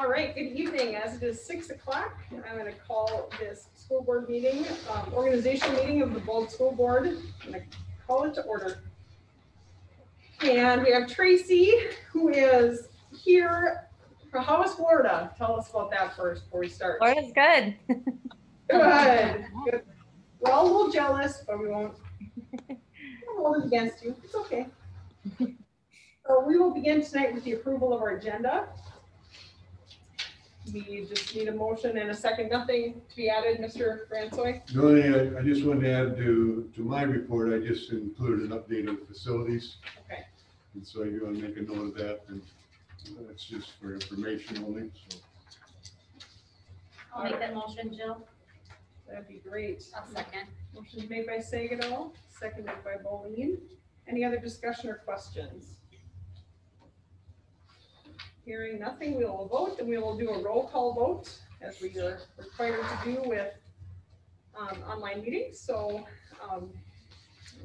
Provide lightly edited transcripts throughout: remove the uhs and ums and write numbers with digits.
All right, good evening. As it is 6 o'clock, I'm going to call this school board meeting, organizational meeting of the Bold School Board. I'm going to call it to order. And we have Tracy, who is here. How is Florida? Tell us about that first before we start. Florida's good. Good. Good. We're all a little jealous, but we won't hold it against you. It's okay. So we will begin tonight with the approval of our agenda. We just need a motion and a second. Nothing to be added, Mr. Francois? The only thing I just wanted to add to my report, I just included an update of facilities. Okay. And so you want to make a note of that, and that's just for information only. So. I'll make that motion, Jill. That'd be great. I'll second. Motion made by Sagado, seconded by Boleen. Any other discussion or questions? Hearing nothing, we will vote, and we will do a roll call vote as we are required to do with online meetings. So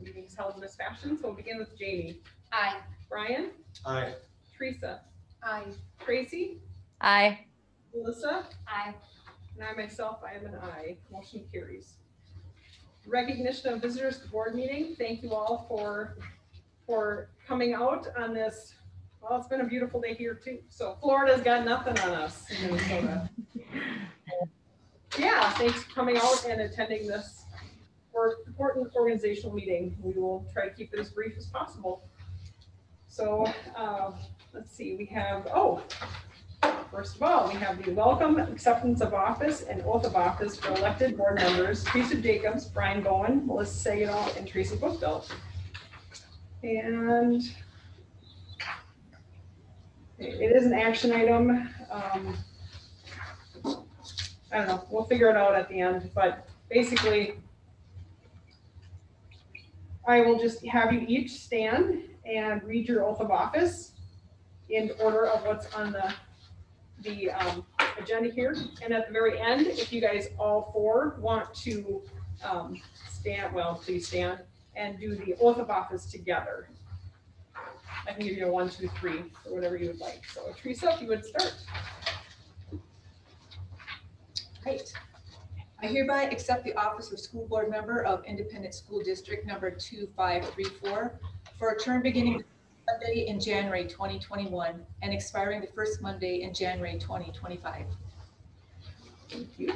meetings held in this fashion. So we'll begin with Jamie. Aye. Brian? Aye. Teresa? Aye. Tracy? Aye. Melissa? Aye. And I myself, I am an aye. Motion carries. Recognition of visitors to board meeting. Thank you all for coming out on this. Well, it's been a beautiful day here too. So Florida's got nothing on us in Minnesota. Yeah, thanks for coming out and attending this important organizational meeting. We will try to keep it as brief as possible. So let's see, we have, first of all, we have the welcome, acceptance of office, and oath of office for elected board members, Teresa Jacobs, Brian Bowen, Melissa Sagado, and Tracy Bushbelt. And it is an action item. I don't know, we'll figure it out at the end, but basically, I will just have you each stand and read your oath of office in order of what's on the agenda here. And at the very end, if you guys all four want to stand, well, please stand and do the oath of office together. I can give you a 1, 2, 3 or whatever you would like. So Teresa, if you would start. Right. I hereby accept the office of school board member of Independent School District number 2534 for a term beginning Monday in January 2021 and expiring the first Monday in January 2025. Thank you.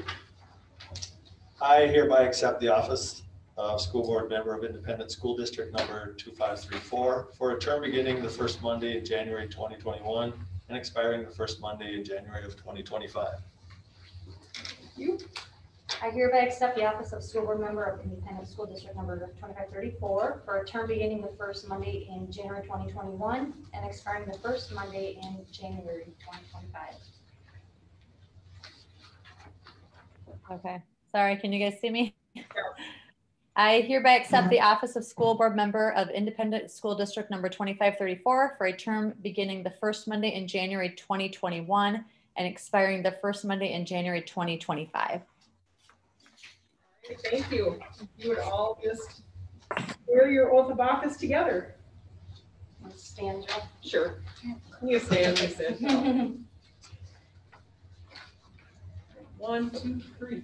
I hereby accept the office of school board member of Independent School District number 2534 for a term beginning the first Monday in January 2021 and expiring the first Monday in January of 2025. Thank you. I hereby accept the office of school board member of Independent School District number 2534 for a term beginning the first Monday in January 2021 and expiring the first Monday in January 2025. Okay. Sorry, can you guys see me? I hereby accept the office of school board member of Independent School District number 2534 for a term beginning the first Monday in January 2021 and expiring the first Monday in January 2025. Thank you. You would all just swear your oath of office together. Stand, Jill. Sure. You stand, I said. No. 1, 2, 3.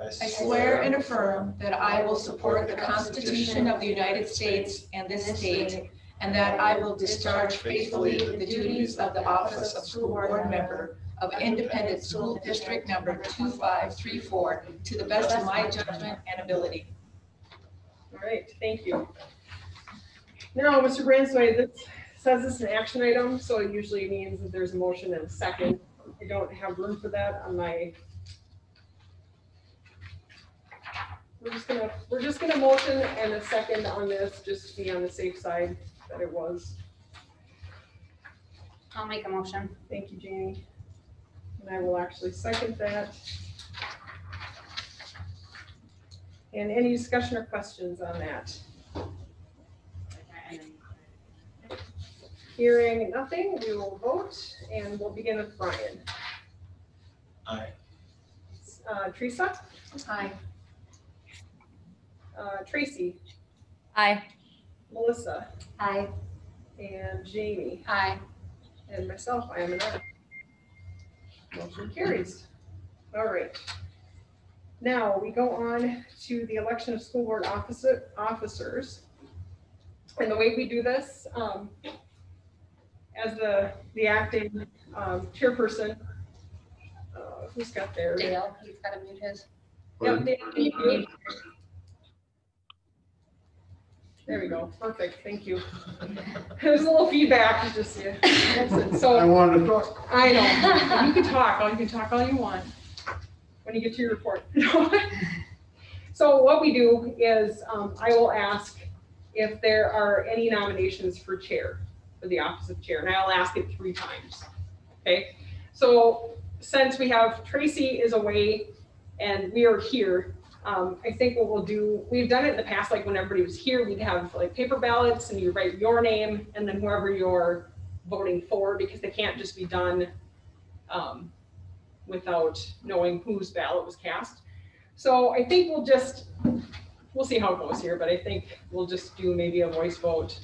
I swear and affirm that I will support the Constitution of the United States and this state, and that I will discharge faithfully the duties of the office of school board member of Independent School District number 2534 to the best of my judgment and ability. All right, thank you. Now, Mr. Bransway, this says it's an action item, so it usually means that there's a motion and a second. I don't have room for that on my. We're just gonna motion and a second on this, just to be on the safe side that it was. I'll make a motion. Thank you, Jamie. And I will actually second that. And any discussion or questions on that? Hearing nothing, we will vote, and we'll begin with Brian. Aye. Teresa? Aye. Tracy? Aye. Melissa? Aye. And Jamie? Aye. And myself, I am an aye. Motion carries. All right. Now we go on to the election of school board officers. And the way we do this, as the acting chairperson, who's got their? Dale, he's got to mute his. Yep, Dale, can you mute? There we go. Perfect. Thank you. There's a little feedback. You just yeah. I So wanted to talk. I know you can talk. You can talk all you want when you get to your report. So what we do is I will ask if there are any nominations for chair, for the office of chair, and I'll ask it 3 times. Okay. So since we have Tracy is away and we are here. I think what we'll do, we've done it in the past, like when everybody was here, we'd have like paper ballots and you write your name and then whoever you're voting for, because they can't just be done without knowing whose ballot was cast. So I think we'll see how it goes here, but I think we'll just do maybe a voice vote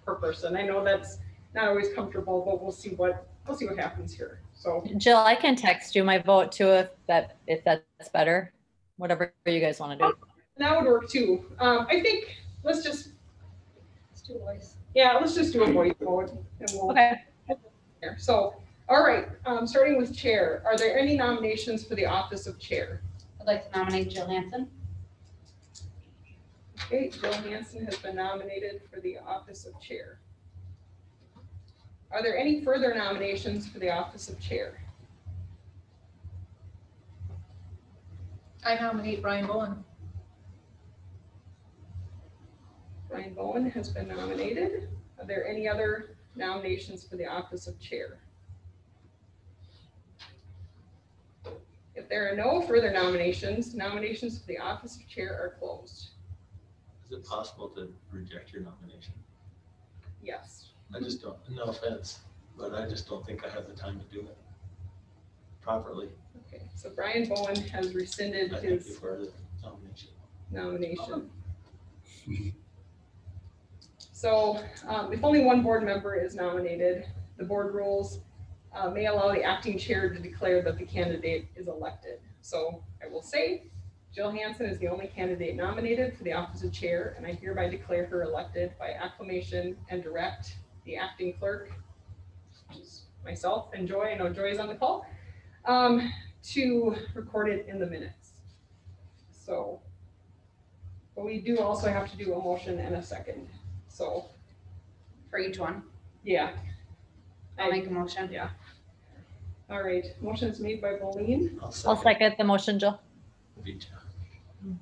per person. I know that's not always comfortable, but we'll see what happens here. So Jill, I can text you my vote too if that's better. Whatever you guys want to do. that would work too. I think let's just do voice. Yeah, let's just do a voice vote and we'll. Okay. So, all right, starting with chair, are there any nominations for the office of chair? I'd like to nominate Jill Hansen. Okay, Jill Hansen has been nominated for the office of chair. Are there any further nominations for the office of chair? I nominate Brian Bowen. Brian Bowen has been nominated. Are there any other nominations for the office of chair? If there are no further nominations for the office of chair are closed. Is it possible to reject your nomination? Yes. I just don't, no offense, but I just don't think I have the time to do it properly. Okay, so Brian Bowen has rescinded I thank you his for the nomination. nomination. So if only one board member is nominated, the board rules may allow the acting chair to declare that the candidate is elected. So I will say Jill Hansen is the only candidate nominated for the office of chair, and I hereby declare her elected by acclamation and direct the acting clerk, which is myself and Joy, I know Joy is on the call, to record it in the minutes. So, but we do also have to do a motion and a second. So, For each one. yeah. I'll make a motion. Yeah. All right, motion is made by Boleen. I'll second the motion, Jill. Beat you.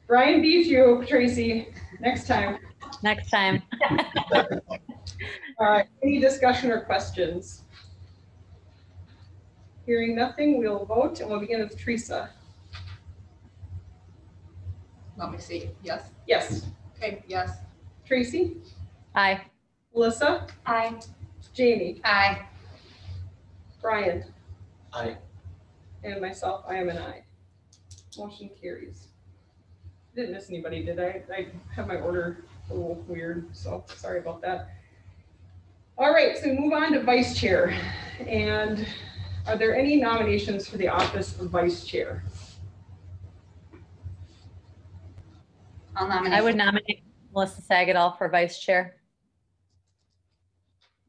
Brian beat you, Tracy, next time. Next time. All right, any discussion or questions? Hearing nothing, we'll vote and we'll begin with Teresa. Want me to say yes? Yes. Okay, yes. Tracy, Aye. Melissa, Aye. Jamie, Aye. Brian, Aye. and myself, I am an aye. Motion carries. Didn't miss anybody, did I? I have my order a little weird, so sorry about that. All right, so we move on to vice chair. And are there any nominations for the office of vice chair? I'll nominate. I would nominate Melissa Sagatol for vice chair.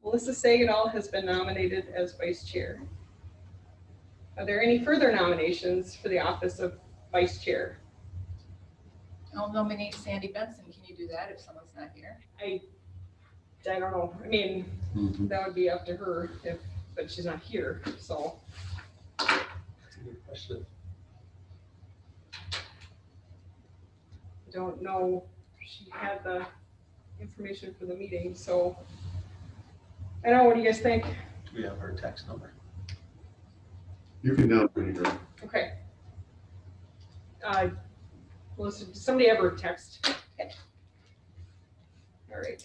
Melissa Sagatol has been nominated as vice chair. Are there any further nominations for the office of vice chair? I'll nominate Sandy Benson. Can you do that if someone's not here? I don't know. I mean, that would be up to her but she's not here, so. That's a good question. I don't know, she had the information for the meeting, so. I don't know, what do you guys think? Do we have her text number? You can nominate her. Okay. Melissa, did somebody ever text? Okay. All right.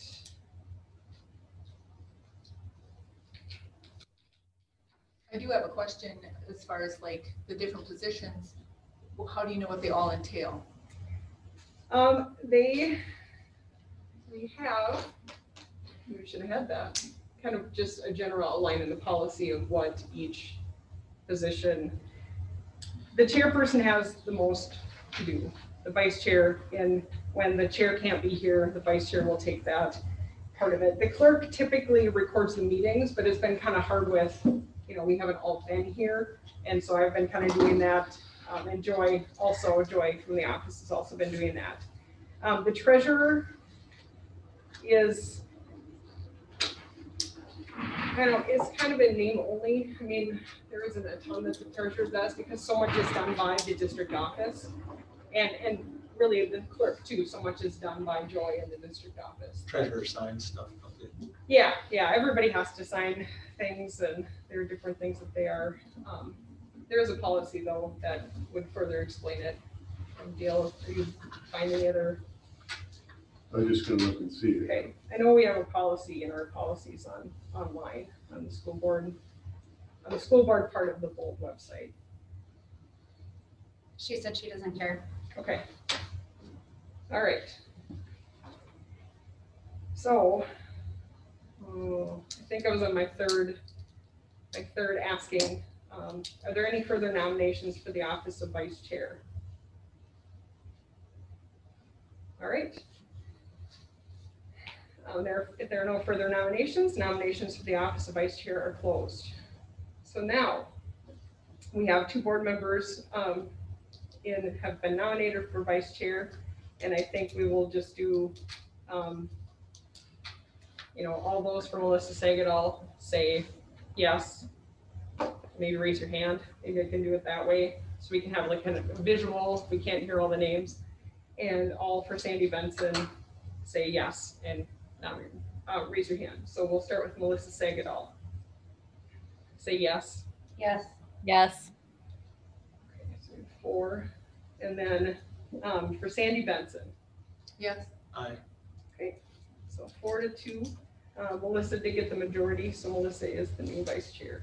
I do have a question as far as like the different positions. Well, how do you know what they all entail? We have, we should have had that, kind of just a general outline in the policy of what each position. The chairperson has the most to do, the vice chair, and when the chair can't be here, the vice chair will take that part of it. The clerk typically records the meetings, but it's been kind of hard with, we haven't all been here. And so I've been kind of doing that. And Joy from the office has also been doing that. The treasurer is, it's kind of a name only. I mean, there isn't a ton that the treasurer does because so much is done by the district office. And really the clerk too, so much is done by Joy in the district office. Treasurer signs stuff. Okay. Yeah, everybody has to sign things and there are different things that they are. There is a policy though that would further explain it. Dale, do you find any other? I was just gonna look and see. Okay, I know we have a policy in our policies online on the school board part of the Bold website. She said she doesn't care. Okay. All right. So, I think I was on my third asking. Are there any further nominations for the office of vice chair? All right. If there are no further nominations for the office of vice chair are closed. So now we have 2 board members have been nominated for vice chair, and I think we will just do, all those for Melissa Sagadol say yes. Maybe raise your hand. Maybe I can do it that way, so we can have like kind of a visual. We can't hear all the names, and all for Sandy Benson say yes and raise your hand. So we'll start with Melissa Sagadol. Say yes. Yes. Yes. Okay, so 4. And then for Sandy Benson. Yes. Aye. Okay, so 4-2. Melissa did get the majority, so Melissa is the new vice chair.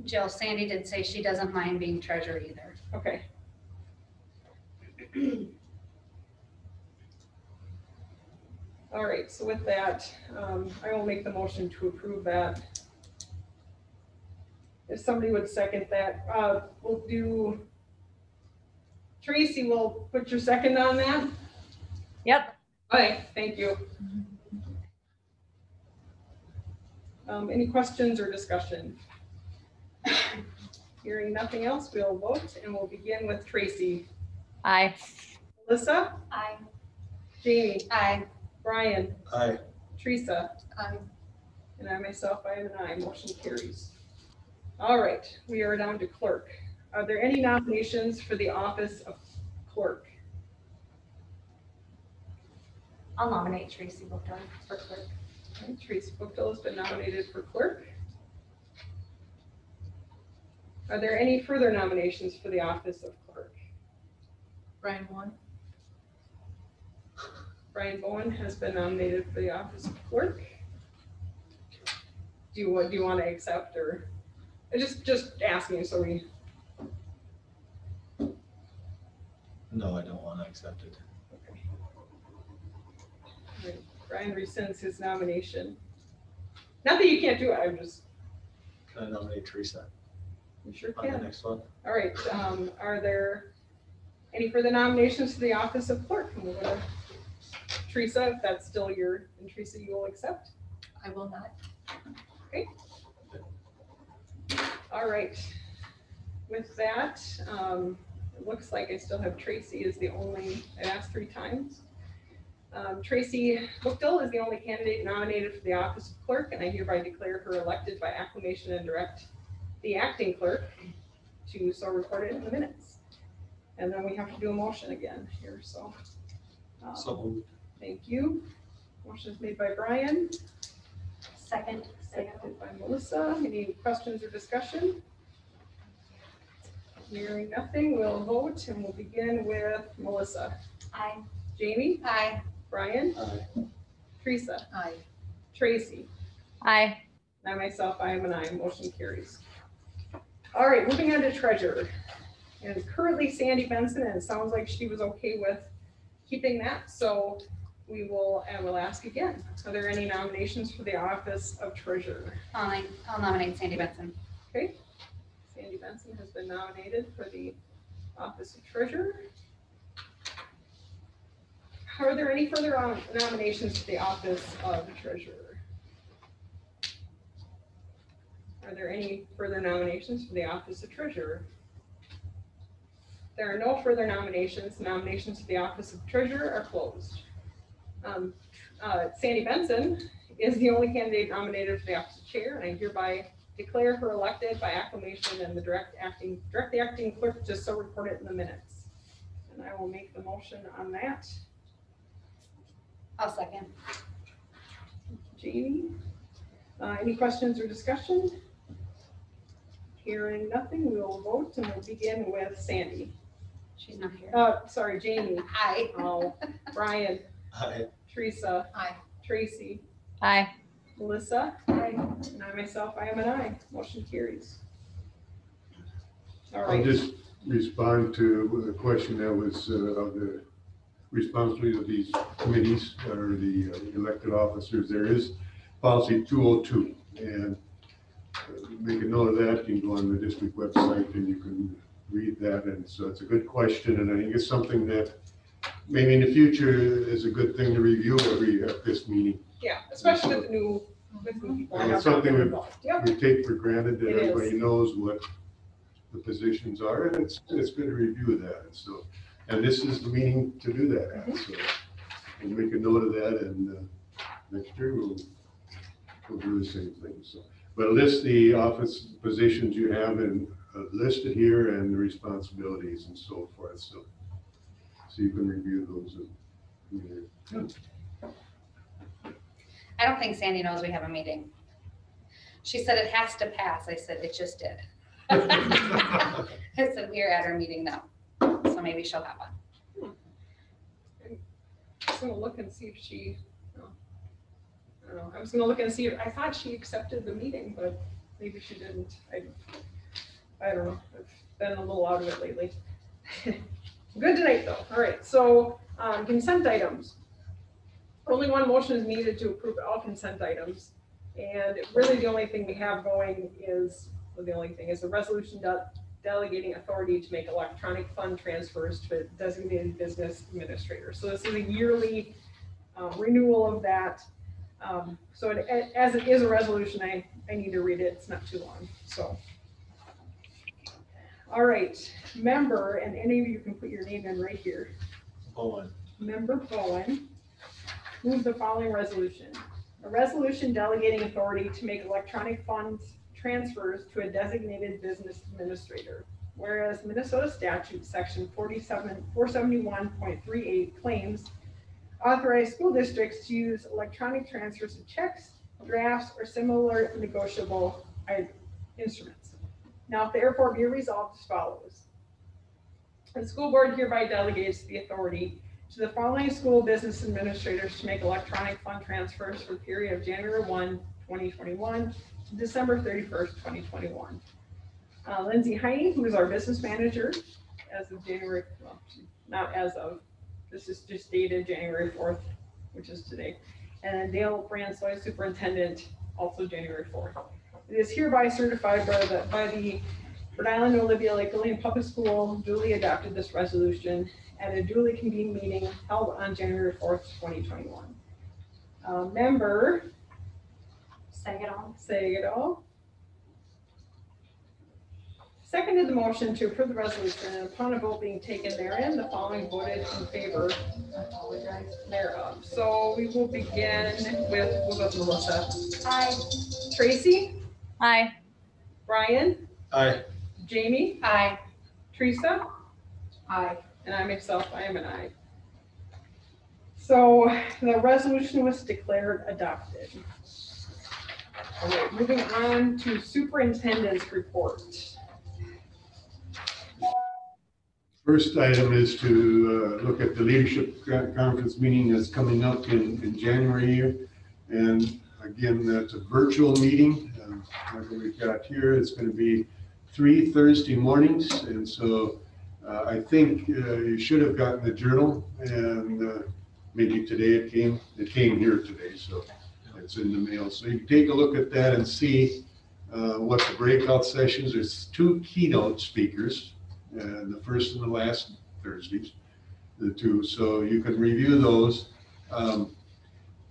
Jill, Sandy did say she doesn't mind being treasurer either. Okay. All right, so with that, I will make the motion to approve that. If somebody would second that, we'll do, Tracy will put your second on that. Yep. Okay, thank you. Any questions or discussion? Hearing nothing else, we'll vote and we'll begin with Tracy. Aye. Melissa? Aye. Jamie? Aye. Brian? Aye. Teresa? Aye. And I myself, I am an aye. Motion carries. All right, we are down to clerk. Are there any nominations for the office of clerk? I'll nominate Tracy Bookdon for clerk. Okay, Tracy Bookdill has been nominated for clerk. Are there any further nominations for the office of clerk? Brian Bowen. Brian Bowen has been nominated for the office of clerk. Do you want to accept, or just asking so we? No, I don't want to accept it. Okay. All right. Brian rescinds his nomination. Not that you can't do it. I'm just. Can I nominate Teresa You sure on the can. next one? All right. Are there any further nominations for the office of clerk? And we'll go to Teresa, if that's still your, and Teresa, you will accept? I will not. Okay. All right. With that, it looks like I still have Tracy as the only, I asked 3 times. Tracy Bookdill is the only candidate nominated for the office of clerk, and I hereby declare her elected by acclamation and direct the acting clerk to so record it in the minutes. And then we have to do a motion again here, so. So moved. Thank you. Motion is made by Brian, Second. seconded by Melissa. Any questions or discussion? Hearing nothing, we'll vote and we'll begin with Melissa. Aye. Jamie, Aye. Brian, Aye. Teresa, Aye. Tracy, Aye. and I myself, I am an aye. Motion carries. All right, moving on to treasurer. And currently Sandy Benson, and it sounds like she was okay with keeping that. So we will, and we'll ask again, are there any nominations for the office of treasurer? I'll nominate Sandy Benson. Okay, Sandy Benson. Benson has been nominated for the office of treasurer. Are there any further nominations for the office of treasurer? Are there any further nominations for the office of treasurer? There are no further nominations. Nominations for the office of treasurer are closed. Sandy Benson is the only candidate nominated for the office of chair, and I hereby declare her elected by acclamation, and the directly acting clerk just so report it in the minutes. And I will make the motion on that. I'll second. Jamie, any questions or discussion? Hearing nothing, we will vote, and we'll begin with Sandy. She's not here. Sorry, Jamie. Aye. Oh, Brian, Aye. Teresa, Aye. Tracy, Aye. Melissa, and I myself, I am an aye. Motion carries. All I'll right. just respond to the question that was of the responsibility of these committees or the elected officers. There is policy 202, and make a note of that. You can go on the district website and you can read that. And so it's a good question, and I think it's something that maybe in the future is a good thing to review at this meeting. Yeah, especially with new people. And it's something Yep. we take for granted that It is. everybody knows what the positions are, and it's good to review that. So, and this is the meeting to do that at. So, and you make a note of that, and next year we'll do the same thing. So, but list the office positions you have and listed here, and the responsibilities and so forth. So you can review those. I don't think Sandy knows we have a meeting. She said it has to pass. I said, it just did. I said, we are at our meeting now. So maybe she'll have one. I'm just gonna look and see if she, I don't know. I was gonna look and see if, I thought she accepted the meeting, but maybe she didn't. I don't know. I've been a little out of it lately. Good tonight though. All right, so consent items. Only one motion is needed to approve all consent items. And really the only thing we have going is, well, the only thing is a resolution delegating authority to make electronic fund transfers to a designated business administrator. So this is a yearly renewal of that. So as it is a resolution, I need to read it. It's not too long, so. All right, member, and any of you can put your name in right here. Bowen. Member Bowen, move the following resolution. A resolution delegating authority to make electronic funds transfers to a designated business administrator. Whereas Minnesota statute section 471.38 claims authorize school districts to use electronic transfers of checks, drafts, or similar negotiable instruments. Now, if therefore be resolved as follows. The school board hereby delegates the authority to the following school business administrators to make electronic fund transfers for the period of January 1, 2021 to December 31st, 2021. Lindsay Heine, who is our business manager as of January, well, not as of, this is just dated January 4th, which is today. And then Dale Francois, superintendent, also January 4th. It is hereby certified by the Rhode Island Olivia Lake Lillian Public School duly adopted this resolution at a duly convened meeting held on January 4th, 2021. Member Sagetol seconded the motion to approve the resolution, and upon a vote being taken therein, the following voted in favor thereof. So we will begin with, we'll go with Melissa. Aye. Tracy, Aye. Brian, Aye. Jamie, Aye. Teresa, Aye. and I myself, I am an aye. So the resolution was declared adopted. All right, moving on to superintendent's report. First item is to look at the leadership conference meeting that's coming up in January here. And again, that's a virtual meeting. Like we've got here, it's going to be 3 Thursday mornings. And so I think you should have gotten the journal, and maybe today it came here today. So it's in the mail. So you can take a look at that and see what the breakout sessions, there's 2 keynote speakers, and the first and the last Thursdays, the 2, so you can review those.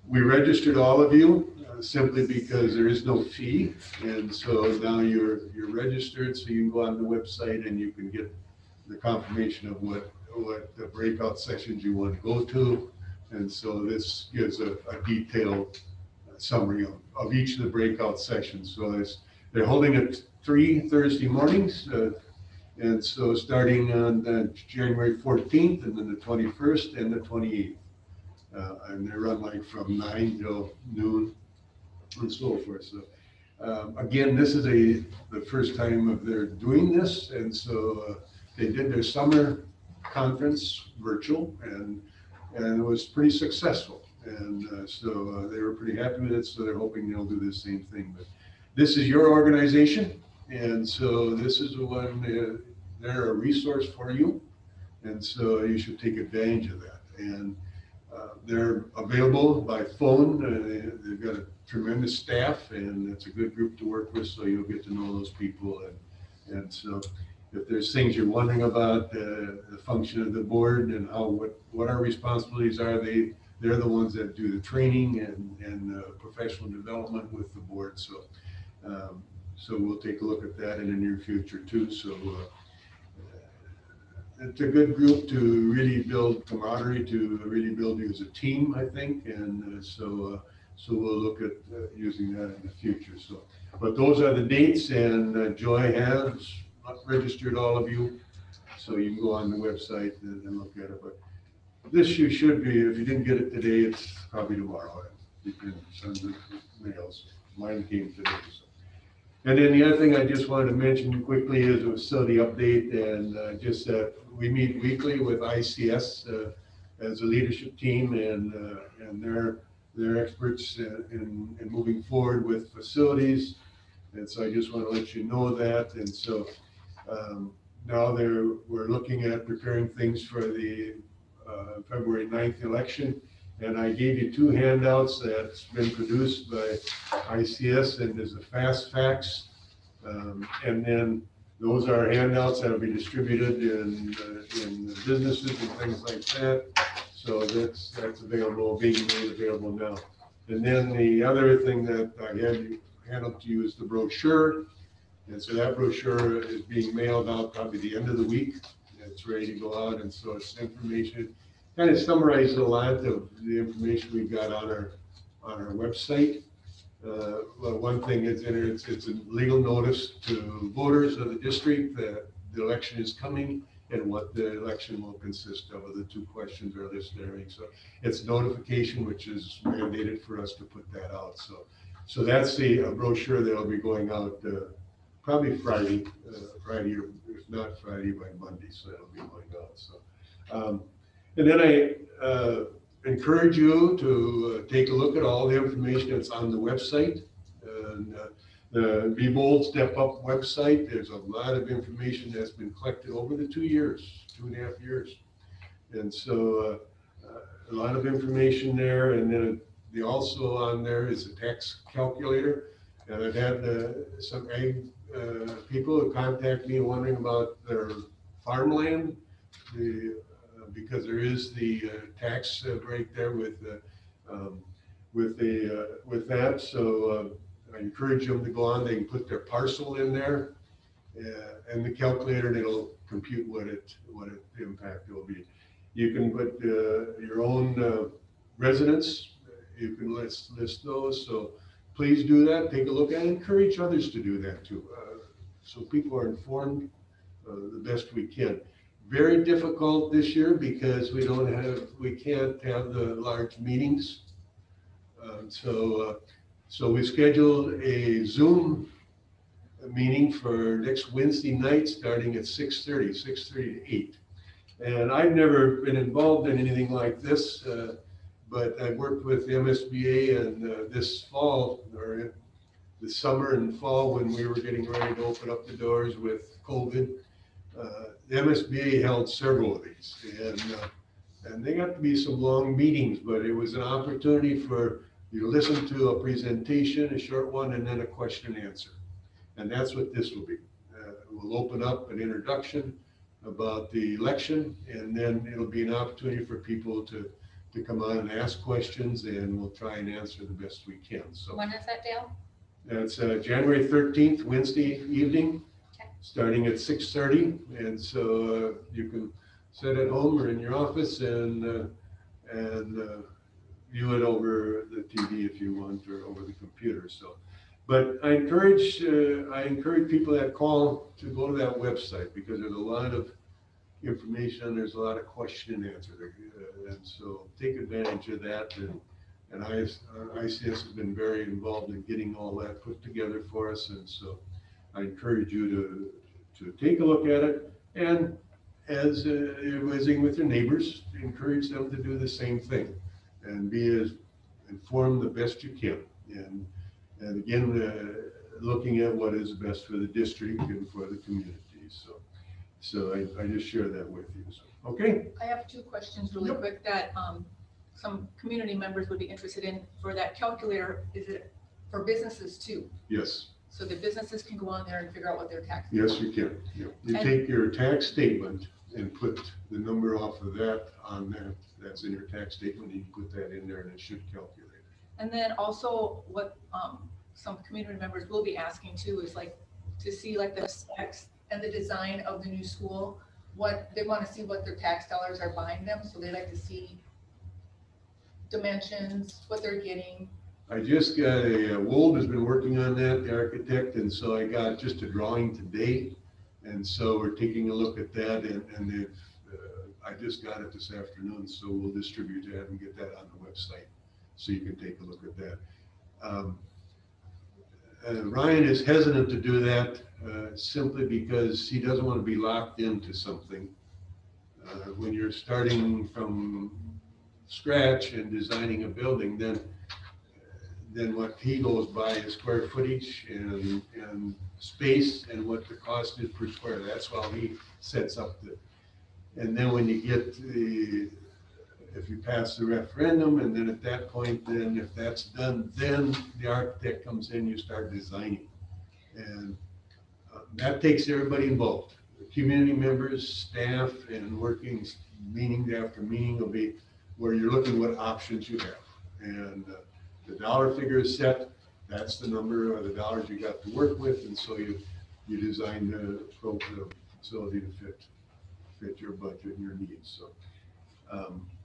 We registered all of you simply because there is no fee, and so now you're registered, so you can go on the website and you can get the confirmation of what the breakout sessions you want to go to. And so this gives a detailed summary of each of the breakout sessions. So they're holding it 3 Thursday mornings, and so starting on January 14th, and then the 21st and the 28th. And they run like from 9 till noon and so forth. So again, this is the first time of their doing this, and so they did their summer conference virtual, and it was pretty successful. And so they were pretty happy with it. So they're hoping they'll do the same thing. But this is your organization, and so this is the one. They're a resource for you, and so you should take advantage of that. And they're available by phone. They've got a tremendous staff, and it's a good group to work with, so you'll get to know those people. And so if there's things you're wondering about, the function of the board and what our responsibilities are, they're the ones that do the training and professional development with the board. So so we'll take a look at that in the near future too. So it's a good group to really build camaraderie, to really build you as a team, I think. And so we'll look at using that in the future. So, but those are the dates, and Joy has registered all of you, so you can go on the website and look at it. But this you should be, if you didn't get it today, it's probably tomorrow. You can send the mails. Mine came today. So. And then the other thing I just wanted to mention quickly is a facility update, and just that we meet weekly with ICS as a leadership team, and they're experts in moving forward with facilities. And so I just want to let you know that. And so now we're looking at preparing things for the February 9th election. And I gave you 2 handouts that's been produced by ICS, and there's a fast facts. And then those are handouts that will be distributed in businesses and things like that. So that's available, being made available now. And then the other thing that I had handed to you is the brochure. And so that brochure is being mailed out probably the end of the week. It's ready to go out, and so it's information. Kind of summarizes a lot of the information we've got on our website. Well, one thing is in it, it's a legal notice to voters of the district that the election is coming and what the election will consist of. The 2 questions are listed there. So it's notification, which is mandated for us to put that out. So that's the brochure that'll be going out probably Friday, or if not Friday, by Monday. So that'll be going out. So. And then I encourage you to take a look at all the information that's on the website. And the Be Bold, Step Up website, there's a lot of information that's been collected over the 2.5 years. And so a lot of information there. And then also on there is a tax calculator. And I've had some ag people who contact me wondering about their farmland. Because there is the tax break there with that. So I encourage them to go on. They can put their parcel in there, and the calculator, and it'll compute what the impact will be. You can put your own residents. You can list those. So please do that. Take a look and encourage others to do that too, so people are informed the best we can. Very difficult this year because we can't have the large meetings. So we scheduled a Zoom meeting for next Wednesday night, starting at 6:30 to 8. And I've never been involved in anything like this, but I've worked with the MSBA, and this fall, or this summer and fall, when we were getting ready to open up the doors with COVID, the MSBA held several of these, and they got to be some long meetings, but it was an opportunity for you to listen to a presentation, a short one, and then a question and answer. And that's what this will be. We'll open up an introduction about the election, and then it'll be an opportunity for people to come on and ask questions, and we'll try and answer the best we can. So When is that, Dale? that's January 13th, Wednesday evening, Okay. starting at 6:30. And so you can sit at home or in your office and view it over the TV if you want, or over the computer. So, but I encourage people that call to go to that website, because there's a lot of information, there's a lot of question and answer there. And so take advantage of that. And ICS has been very involved in getting all that put together for us. And so I encourage you to take a look at it. And as you're visiting with your neighbors, encourage them to do the same thing and be as informed the best you can. And again, looking at what is best for the district and for the community. So I just share that with you. So, okay. I have two questions really quick that some community members would be interested in. For that calculator, is it for businesses too? Yes. So the businesses can go on there and figure out what their tax. Yes, you can. Yeah. You take your tax statement and put the number off of that on that. That's in your tax statement. You can put that in there and it should calculate. And then also what some community members will be asking too is like to see like the specs and the design of the new school. What they want to see, what their tax dollars are buying them. So they like to see dimensions, what they're getting. I just got Wold has been working on that, the architect, and so I got just a drawing today. And so we're taking a look at that, and they've, I just got it this afternoon, so we'll distribute that and get that on the website so you can take a look at that. Ryan is hesitant to do that simply because he doesn't want to be locked into something. When you're starting from scratch and designing a building, then what he goes by is square footage and space and what the cost is per square. That's how he sets up and then when you get if you pass the referendum, and then at that point, then if that's done, then the architect comes in, you start designing. And that takes everybody involved. The community members, staff, and working meeting after meeting will be where you're looking what options you have. And the dollar figure is set. That's the number of the dollars you got to work with. And so you design the facility to fit your budget and your needs. So,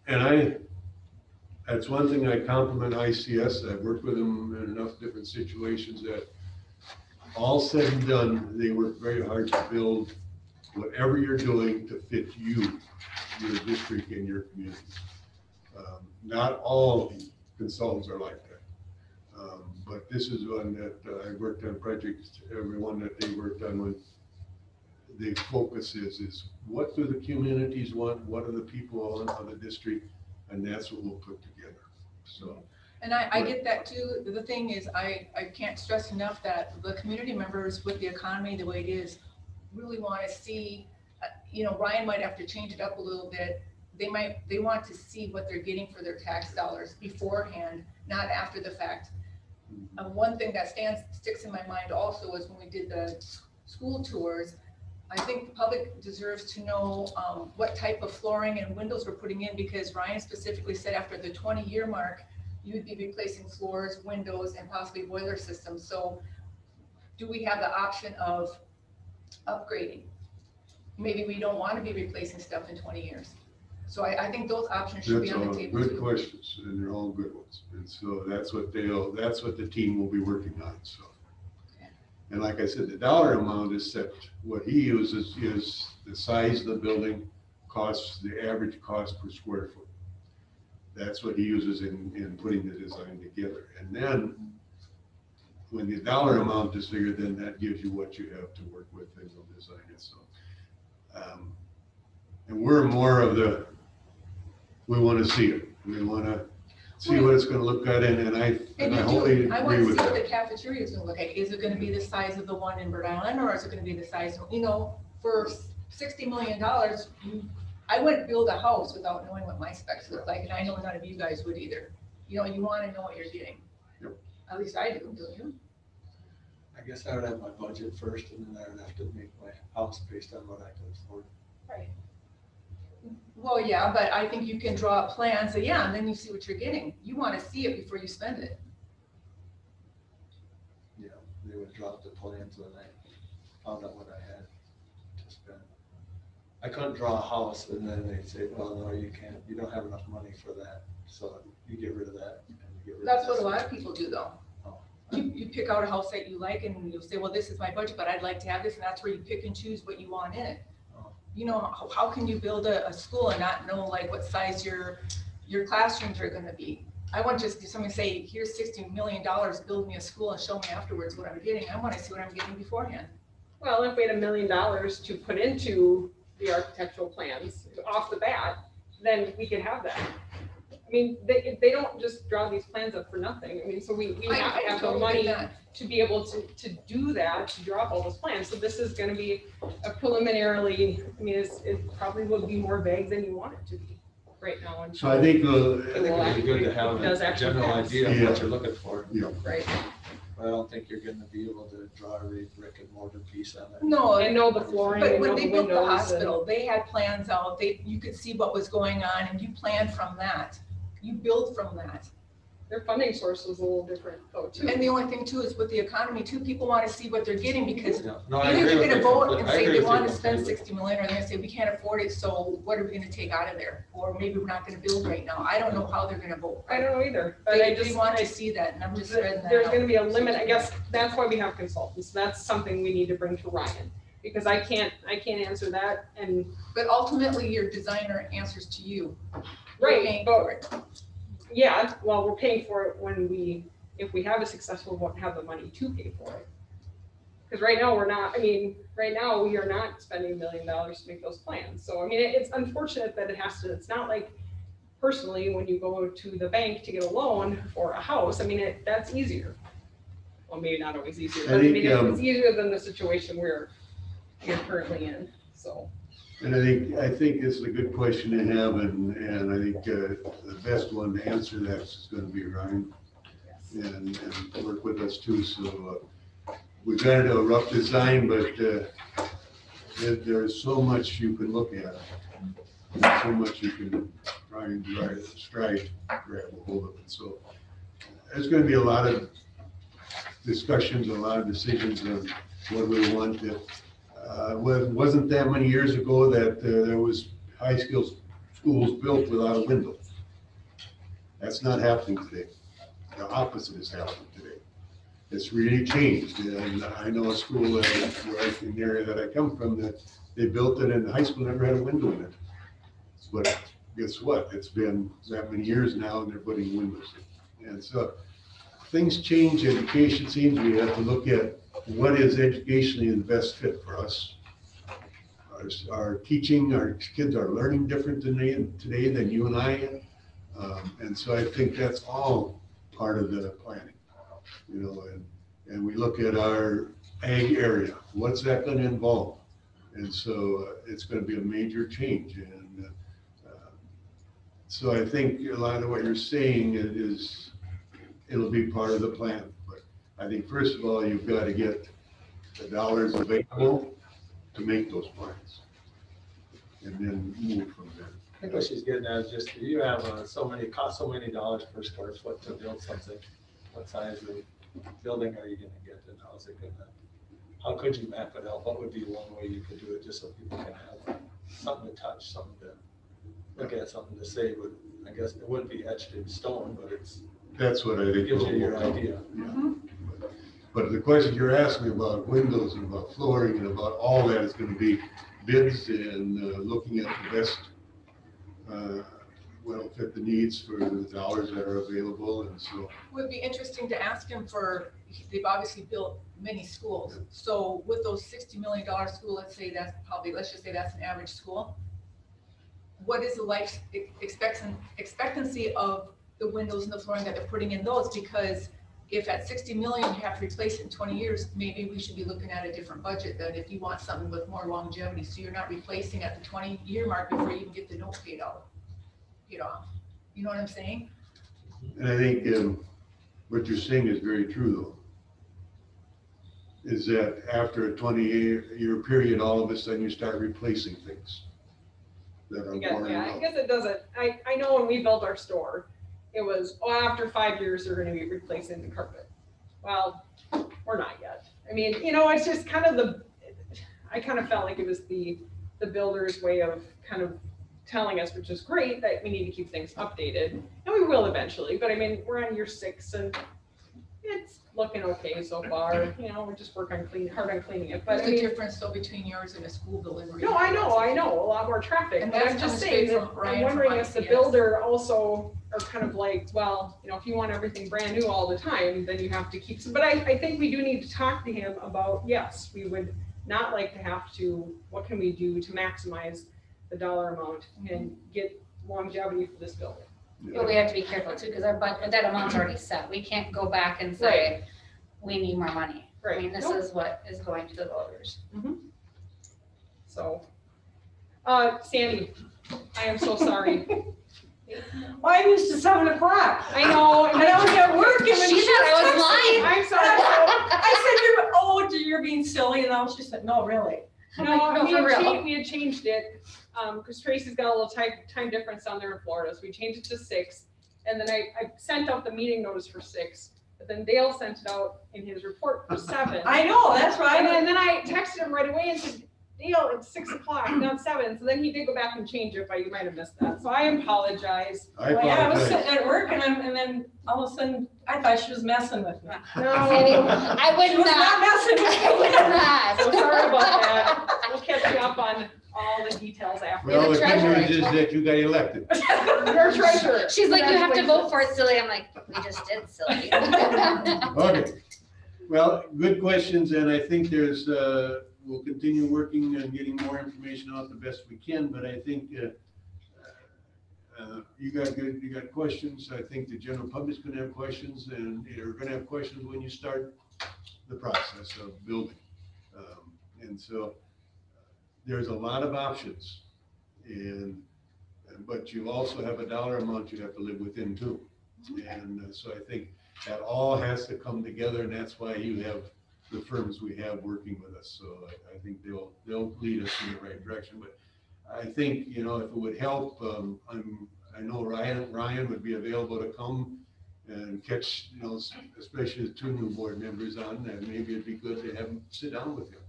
and that's one thing I compliment ICS. I've worked with them in enough different situations that all said and done, they work very hard to build whatever you're doing to fit you, your district, and your community. Not all consultants are like that. But this is one that I worked on projects, every one that they worked on when the focus is what do the communities want, what do the people of the district, and that's what we'll put together. So. And I get that too. The thing is, I can't stress enough that the community members with the economy the way it is really want to see, Ryan might have to change it up a little bit. They want to see what they're getting for their tax dollars beforehand, not after the fact. One thing that sticks in my mind also is when we did the school tours, I think the public deserves to know what type of flooring and windows we're putting in, because Ryan specifically said after the 20-year mark, you'd be replacing floors, windows, and possibly boiler systems. So do we have the option of upgrading? Maybe we don't want to be replacing stuff in 20 years. So I think those options should be on the table good too. questions, and they're all good ones. And so that's what the team will be working on. So, and like I said, the dollar amount is set. What he uses is the size of the building, the average cost per square foot. That's what he uses in putting the design together. And then when the dollar amount is figured, then that gives you what you have to work with and you'll design it. So, and we're more of we want to see it. We want to see what it's going to look like, and I wholly I want agree to with see what that. the cafeteria is going to look like. Is it going to be the size of the one in Rhode Island, or is it going to be the size of, for $60 million, I wouldn't build a house without knowing what my specs look like, and I know none of you guys would either. You want to know what you're getting. Yep. At least I do, don't you? I guess I would have my budget first and then I would have to make my house based on what I can afford. Right. Well, yeah, but I think you can draw up plans, so yeah, and then you see what you're getting. You want to see it before you spend it. You know, they would drop the plans when I found out what I had to spend. I couldn't draw a house and then they'd say, well, no, you can't, you don't have enough money for that. So you get rid of that. And you get rid That's of what this. a lot of people do though. Oh. You pick out a house that you like and you'll say, well, this is my budget, but I'd like to have this, and that's where you pick and choose what you want in it. Oh. You know, how can you build a school and not know like what size your classrooms are gonna be? I want just somebody to say, here's $60 million, build me a school and show me afterwards what I'm getting. I wanna see what I'm getting beforehand. Well, if we had $1 million to put into the architectural plans off the bat, then we could have that. I mean, they don't just draw these plans up for nothing. I mean, so we have to have the totally money get that. to be able to do that, to draw up all those plans. So this is gonna be a preliminarily, I mean, it probably will be more vague than you want it to be right now. So I think, I think it'd be good to have Does a actually general pass. idea of Yeah. what you're looking for. you know, Right, But I don't think you're gonna be able to draw a brick and mortar piece on it. No, and know the flooring but and when know they the built the windows. hospital, they had plans out, you could see what was going on and you planned from that. You build from that. Their funding source was a little different though too. And the only thing too is with the economy too, people want to see what they're getting because Yeah. No, I either agree they're with gonna you vote completely. and I say agree they with want you to spend completely. 60 million, or they're gonna say we can't afford it, so what are we gonna take out of there? Or maybe we're not gonna build right now. I don't know how they're gonna vote. I don't know either, but I They just, want to see that and I'm just spreading that there's out. gonna be a limit, I guess, that's why we have consultants, that's something we need to bring to Ryan. Because I can't answer that and, But ultimately, your designer answers to you. You're right, paying but for it. yeah, well, we're paying for it if we have a successful, we won't have the money to pay for it. Because right now, right now, we are not spending $1 million to make those plans. So, I mean, it's unfortunate that it has to, it's not like personally, when you go to the bank to get a loan for a house, I mean, that's easier. Well, maybe not always easier, but I mean, it's easier than the situation we're currently in, so. and I think this is a good question to have, and I think the best one to answer that is gonna be Ryan, and work with us too, so we got a rough design, but there's so much you can look at. There's so much you can try and grab a hold of it, so there's gonna be a lot of discussions, a lot of decisions on what we want. Wasn't that many years ago that there was high school schools built without a window. That's not happening today. The opposite is happening today. It's really changed, and I know a school right in the area that I come from that they built it and the high school never had a window in it. But guess what? It's been that many years now and they're putting windows in. And so things change, education seems, we have to look at what is educationally the best fit for us. Our teaching, our kids are learning different today than you and I. And so I think that's all part of the planning, you know, and we look at our ag area, what's that going to involve? And so it's going to be a major change. And so I think a lot of what you're saying it'll be part of the plan. But I think first of all, you've got to get the dollars available to make those plans and then move from there. I think what she's getting at is just, you have so many dollars per square foot to build something. What size of building are you gonna get and how could you map it out? What would be one way you could do it just so people can have something to touch, something to look at, something to say, but I guess it wouldn't be etched in stone, but That's what I think. gives you your idea. Yeah. But the question you're asking about windows and about flooring and about all that is going to be bids and looking at the best, will fit the needs for the dollars that are available. And so Would be interesting to ask him they've obviously built many schools. So with those $60 million school, let's just say that's an average school. What is the life expectancy of the windows and the flooring that they're putting in those? Because if at 60 million, you have to replace it in 20 years, maybe we should be looking at a different budget than if you want something with more longevity. So you're not replacing at the 20-year mark before you even get the note paid off. You know what I'm saying? and I think what you're saying is very true is that after a 20-year period, all of a sudden you start replacing things that are worn Yeah, I out. guess it doesn't, I know when we built our store, it was, oh, after 5 years, they're gonna be replacing the carpet. Well, we're not yet. I mean, it's just kind of I kind of felt like it was the builder's way of kind of telling us, which is great, that we need to keep things updated. And we will eventually, but I mean, we're on year 6 and it's looking okay so far. We're just hard on cleaning it. But What's I the mean, difference though between yours and a school building? no, I know, a lot more traffic. And But that's I'm just coming saying straight that from I'm Ryan wondering from if the ICS. builder also are kind of like, well, if you want everything brand new all the time, then you have to keep some. But I think we do need to talk to him about, yes, we would not like to have to, what can we do to maximize the dollar amount and get longevity for this building? But we have to be careful too, because that amount's already set. We can't go back and say, we need more money. Right. I mean, this is what is going to the voters. So, Sandy, I am so sorry. Mine used to 7 o'clock. I know. And I was at work and then She she thought I was texted me. lying. I'm sorry. I said, you're being silly. And now she said, no, really. No, for real. we had changed it, because Tracy's got a little time difference down there in Florida, so we changed it to 6. And then I sent out the meeting notice for 6, but then Dale sent it out in his report for 7. I know, that's right. And then I texted him right away and said, Dale, it's 6 o'clock, not 7. So then he did go back and change it, but you might have missed that. So I apologize. I Well, yeah, I was apologize. sitting at work and then all of a sudden, I thought she was messing with me. Sandy, No, I She would was not. not messing with I would me. not. so sorry about that. We'll catch you up on all the details after. Well, the good treasurer. news is that you got elected. Your treasurer. She's like, you have to vote for it, silly. I'm like, we just did, silly. Okay. Well, good questions, and I think we'll continue working and getting more information out the best we can, but I think you got questions. I think the general public's gonna have questions, and you're gonna have questions when you start the process of building. And so there's a lot of options, but you also have a dollar amount you have to live within too. And so I think that all has to come together, and that's why you have the firms we have working with us. So I think they'll lead us in the right direction. But I think, if it would help, I know Ryan would be available to come and catch, especially the 2 new board members on, and maybe it'd be good to have them sit down with him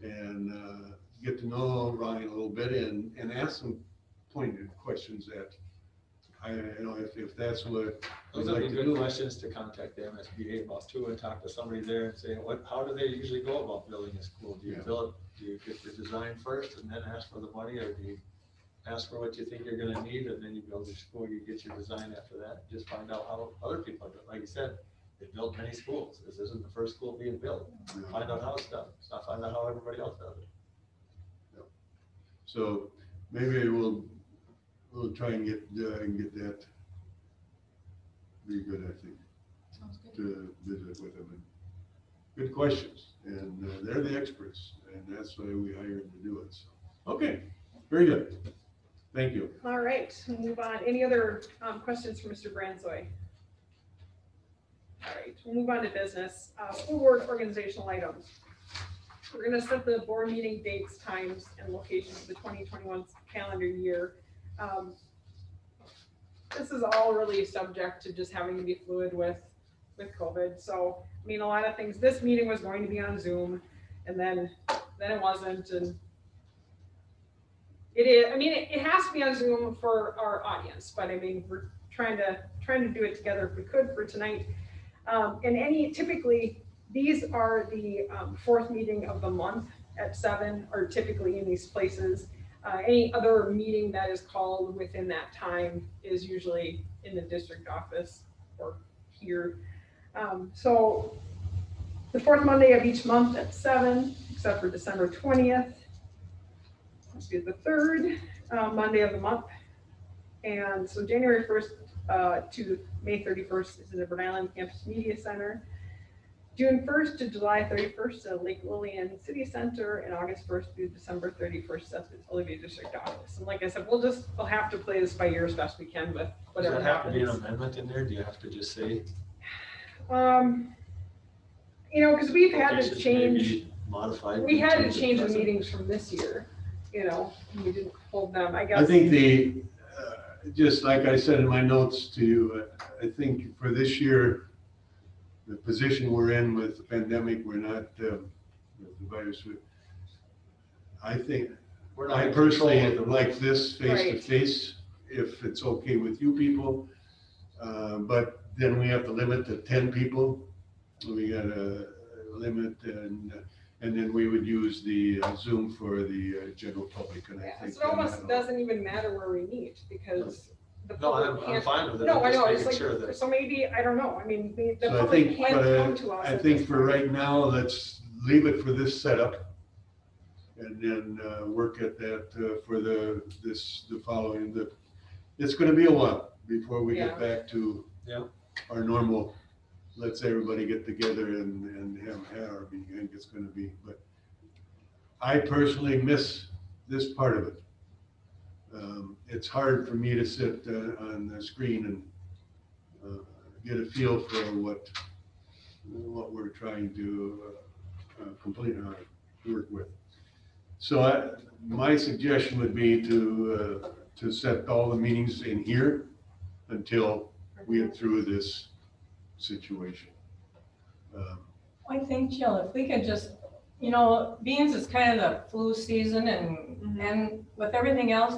and get to know Ryan a little bit and ask some pointed questions that if that's what we'd Those would like be to good do. questions to contact the MSBA about too, and talk to somebody there and say, how do they usually go about building a school? Do you do you get the design first and then ask for the money, or do you ask for what you think you're gonna need and then you build your school, you get your design after that? Just find out how other people do it. Like you said, they built many schools. This isn't the first school being built. Find out how it's done. It's not find out how everybody else does it. So maybe we'll try and get that. Be good, I think, Sounds good. to visit with them. Good questions, and they're the experts, and that's why we hired them to do it. So, okay, very good. Thank you. All right, we'll move on. Any other questions for Mr. Bransoy? All right, we'll move on to business. School board organizational items. We're gonna set the board meeting dates, times, and locations for the 2021 calendar year. This is all really subject to just having to be fluid with COVID. So, I mean, a lot of things, this meeting was going to be on Zoom, and then it wasn't, and it is, I mean, it has to be on Zoom for our audience, but I mean, we're trying to do it together if we could for tonight. And typically, these are the 4th meeting of the month at 7, are typically in these places. Any other meeting that is called within that time is usually in the district office or here. So the 4th Monday of each month at 7, except for December 20th. Let's do the 3rd Monday of the month. And so January 1st to May 31st is in the Rhode Island Campus Media Center. June 1st to July 31st at Lake Lillian City Center, and August 1st through December 31st at the Olivia District Office. And like I said, we'll have to play this by ear as best we can with Does whatever that have to be an happens. amendment in there? Do you have to just say? You know, because we've had to Locations may change, be Modified. we had to to change the present. meetings from this year, you know, we didn't hold them, I guess. I think just like I said in my notes to you, I think for this year, the position we're in with the pandemic, we're not, with the virus. I think, We're not I in control personally of the like this face to Right. face, if it's okay with you people. But then we have to limit to 10 people. We got a limit and then we would use the Zoom for the general public. And I Yeah, think so it almost that'll- doesn't even matter where we meet, because the No, public I'm can't. fine with it. No, I'm I just know, it's making sure like, that- so maybe, I don't know, I mean, the So I public think, can't but come to us. I at think this for point. right now, let's leave it for this setup. And then work at that for the following, it's gonna be a while before we get Yeah. back to Yeah. our normal, let's everybody get together and have our meeting. I think it's gonna be, but I personally miss this part of it. It's hard for me to sit on the screen and get a feel for what we're trying to complete work with. So my suggestion would be to set all the meetings in here until we get through this situation. I think, Jill, if we could just, you know, being it's kind of the flu season and with everything else,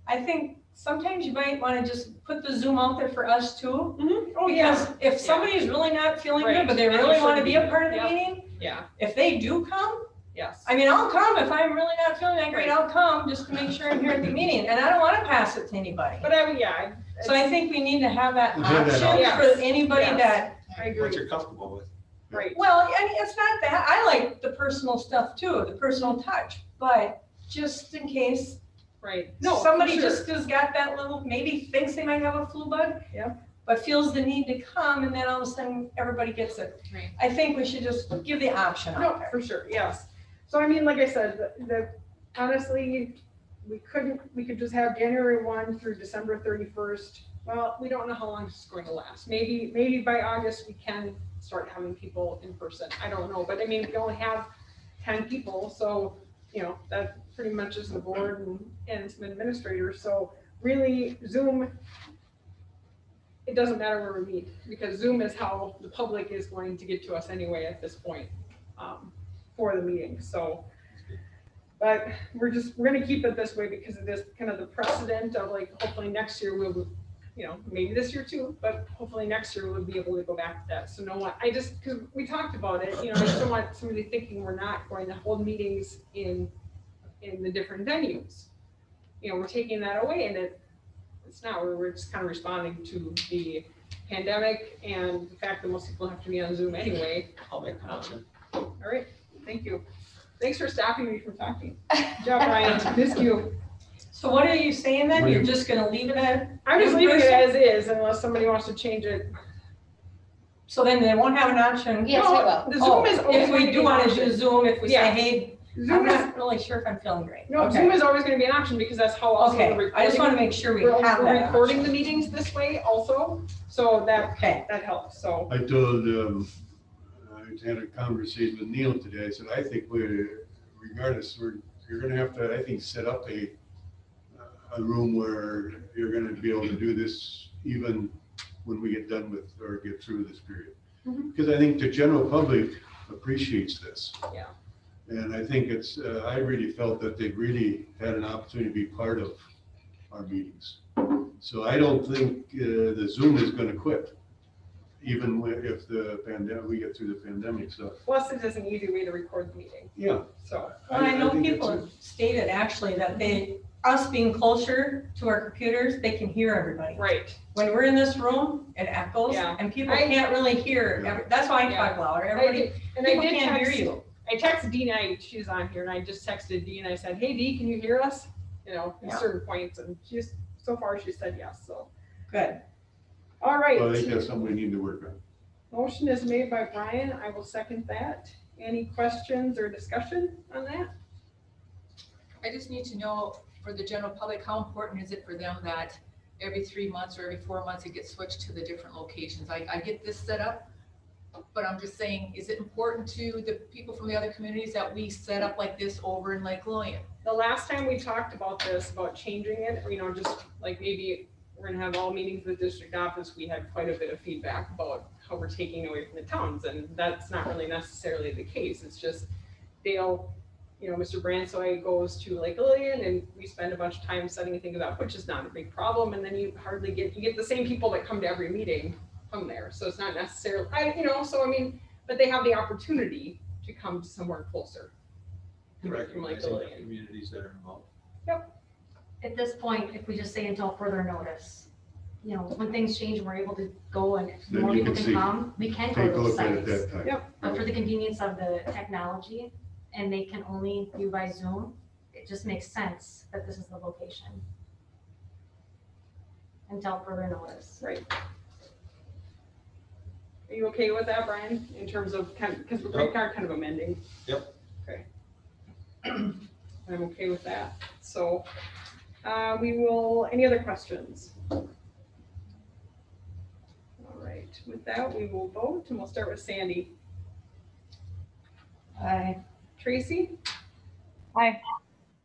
I think sometimes you might want to just put the Zoom out there for us too. Oh, yeah, Because if somebody's really not feeling Right. good, but they And really you want to should be a be. part of the Yep. meeting, yeah, if they do come, yes. I mean, I'll come if I'm really not feeling that great, Right. I'll come just to make sure I'm here at the meeting, and I don't want to pass it to anybody. But yeah, So I think we need to have that We have that option option. for anybody Yes. that, I What agree, you're comfortable with. right, well, I mean, it's not that, I like the personal stuff too, the personal touch, but just in case right. No, somebody for sure. just has got that little, maybe thinks they might have a flu bug. Yeah. But feels the need to come, and then all of a sudden, everybody gets it. Right. I think we should just give the option out No, there. for sure, yes. So I mean, like I said, honestly, we could just have January 1 through December 31st. Well, we don't know how long this is going to last. Maybe by August, we can start having people in person. I don't know, but I mean, we only have 10 people, so, you know, that pretty much is the board and some administrators. So really, Zoom, it doesn't matter where we meet, because Zoom is how the public is going to get to us anyway at this point, for the meeting, so. But we're gonna keep it this way because of this kind of the precedent of, like, hopefully next year we'll, you know, maybe this year too, but hopefully next year we'll be able to go back to that. So no one, because we talked about it, you know, I just don't want somebody thinking we're not going to hold meetings in the different venues. You know, we're taking that away, and it's not, we're just kind of responding to the pandemic and the fact that most people have to be on Zoom anyway. I'll make a motion. All right, thank you. Thanks for stopping me from talking. Good job, Ryan, missed you. So what are you saying then? You're just gonna leave it at, I'm just leaving it as is unless somebody wants to change it. so then they won't have an option? Yes, we will. The Zoom is Oh, always if going we to do be an want to option. do Zoom, if we say, Yeah. hey, I'm Zoom is, not really sure if I'm feeling great. no, Okay. Zoom is always gonna be an option because that's how also the Okay, recording. I just want to make sure we We're have we're that recording option. the meetings this way also, so Okay, that helps, so. I told, I had a conversation with Neil today. I said, I think regardless, you're gonna have to, I think, set up a room where you're gonna be able to do this even when we get done with, or get through this period. Mhm. Because I think the general public appreciates this. Yeah. And I think I really felt that they really had an opportunity to be part of our meetings. So I don't think the Zoom is gonna quit, even if we get through the pandemic stuff. Plus, it is an easy way to record the meeting, Yeah. so. well, I know think people it's have stated actually that us being closer to our computers, they can hear everybody. Right, When we're in this room, it echoes, Yeah. and people I- can't really hear, that's why I Yeah. talk louder, I everybody, did, and I people did can't hear text, you. I texted Dee, she's on here, and I just texted Dee and I said, hey Dee, can you hear us? You know, at Yeah. certain points, and so far she said yes, so. Good. All right. Well, I think that's something we need to work on. Motion is made by Brian. I will second that. Any questions or discussion on that? I just need to know for the general public, how important is it for them that every 3 months or every 4 months it gets switched to the different locations? I get this set up, But I'm just saying, is it important to the people from the other communities that we set up like this over in Lake Lillian? The last time we talked about this, about changing it, just like maybe we're gonna have all meetings with the district office, we had quite a bit of feedback about how we're taking away from the towns, and that's not really necessarily the case. It's just Dale, Mr. Bransoy goes to Lake Lillian and we spend a bunch of time setting things up, which is not a big problem. And then you get the same people that come to every meeting from there. So it's not necessarily, but they have the opportunity to come to somewhere closer. From Lake Recognizing the Lillian. communities that are involved. At this point, if we just say until further notice, when things change and we're able to go and Then more you people can can see. come, we can go Take to a those look at it sites. that time. Yep. But for the convenience of the technology, and they can only view by Zoom, it just makes sense that this is the location. Until further notice. Right. Are you okay with that, Brian, in terms of, because we're kind of amending? Yep. Okay. I'm okay with that. So any other questions? All right, with that, we will vote and we'll start with Sandy. Aye. Tracy? Aye.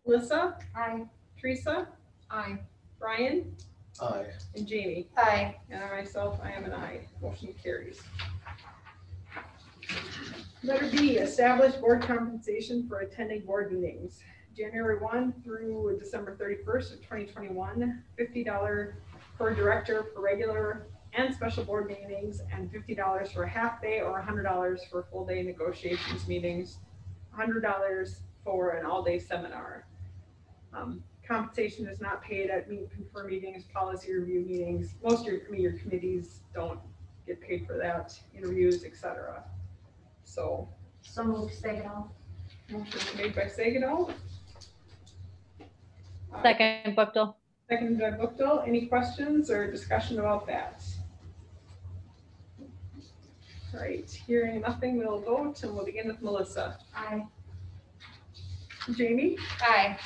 Melissa? Aye. Teresa? Aye. Brian? Aye. And Jamie? Aye. And I myself, I am an aye. Motion carries. Letter B, establish board compensation for attending board meetings. January 1 through December 31st of 2021, $50 per director for regular and special board meetings, and $50 for a half day or $100 for full day negotiations meetings, $100 for an all day seminar. Compensation is not paid at meet and confer meetings, policy review meetings. Most of your committees don't get paid for that, interviews, etc. So. So moved, Sagal. Motion made by Sagal. Second, Bookdale. Seconded by Bookdale. Any questions or discussion about that? All right, hearing nothing, we'll vote and we'll begin with Melissa. Aye. Jamie? Aye.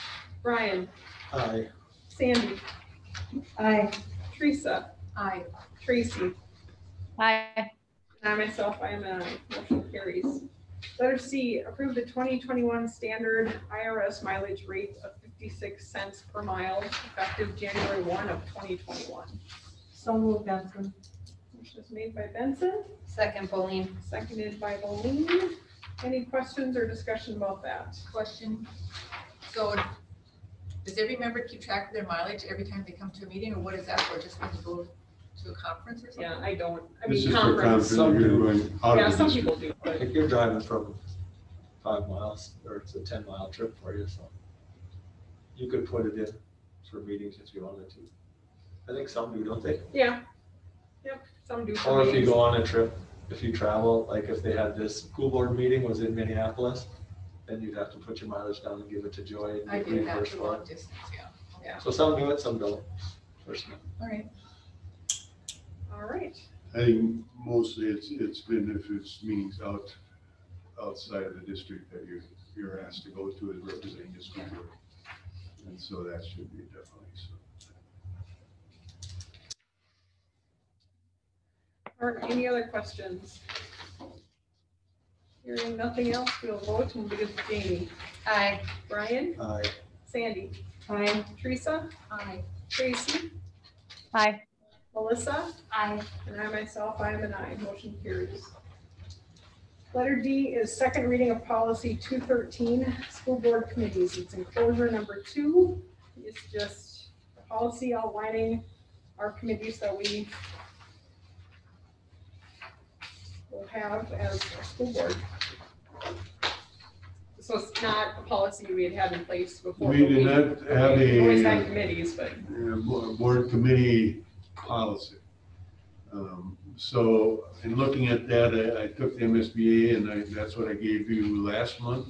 Brian? Aye. Sandy? Aye. Teresa? Aye. Tracy? Aye. And I myself, I am an aye. Motion carries. Letter C, approve the 2021 standard IRS mileage rate of 56 cents per mile effective January 1 of 2021. So moved, Benson. Motion is made by Benson, Second, Pauline. seconded by Boleen. Any questions or discussion about that? Question. So does every member keep track of their mileage every time they come to a meeting, or what is that for? Just when you go to a conference or something? Yeah, I don't, This is for conference. conference, Some you're do. going out Yeah, of the some district. people do, but If you're driving from 5 miles, or it's a 10-mile trip for you, so you could put it in for meetings if you wanted to. I think some do, don't they? yeah. Yep, some do. Or if you go on a trip, if you travel, like if they had this school board meeting was in Minneapolis, then you'd have to put your mileage down and give it to Joy. And I get did that reimbursed for for long it. distance, yeah. Yeah. So some do it, some don't. Personally. All right. All right. I think mostly it's been if it's meetings outside of the district that you're asked to go to as representing the school board. And so that should be definitely so. All right, any other questions? Hearing nothing else, we'll vote and we'll begin with Jamie. Aye. Brian? Aye. Sandy? Aye. Teresa? Aye. Tracy? Aye. Melissa? Aye. And I myself, I am an aye. Motion carries. Letter D is second reading of policy 213, school board committees. It's enclosure number 2. It's just a policy outlining our committees that we will have as a school board. So it's not a policy we had in place before. We but did not have we always had a committees, but board committee policy. So in looking at that, I took the MSBA and that's what I gave you last month,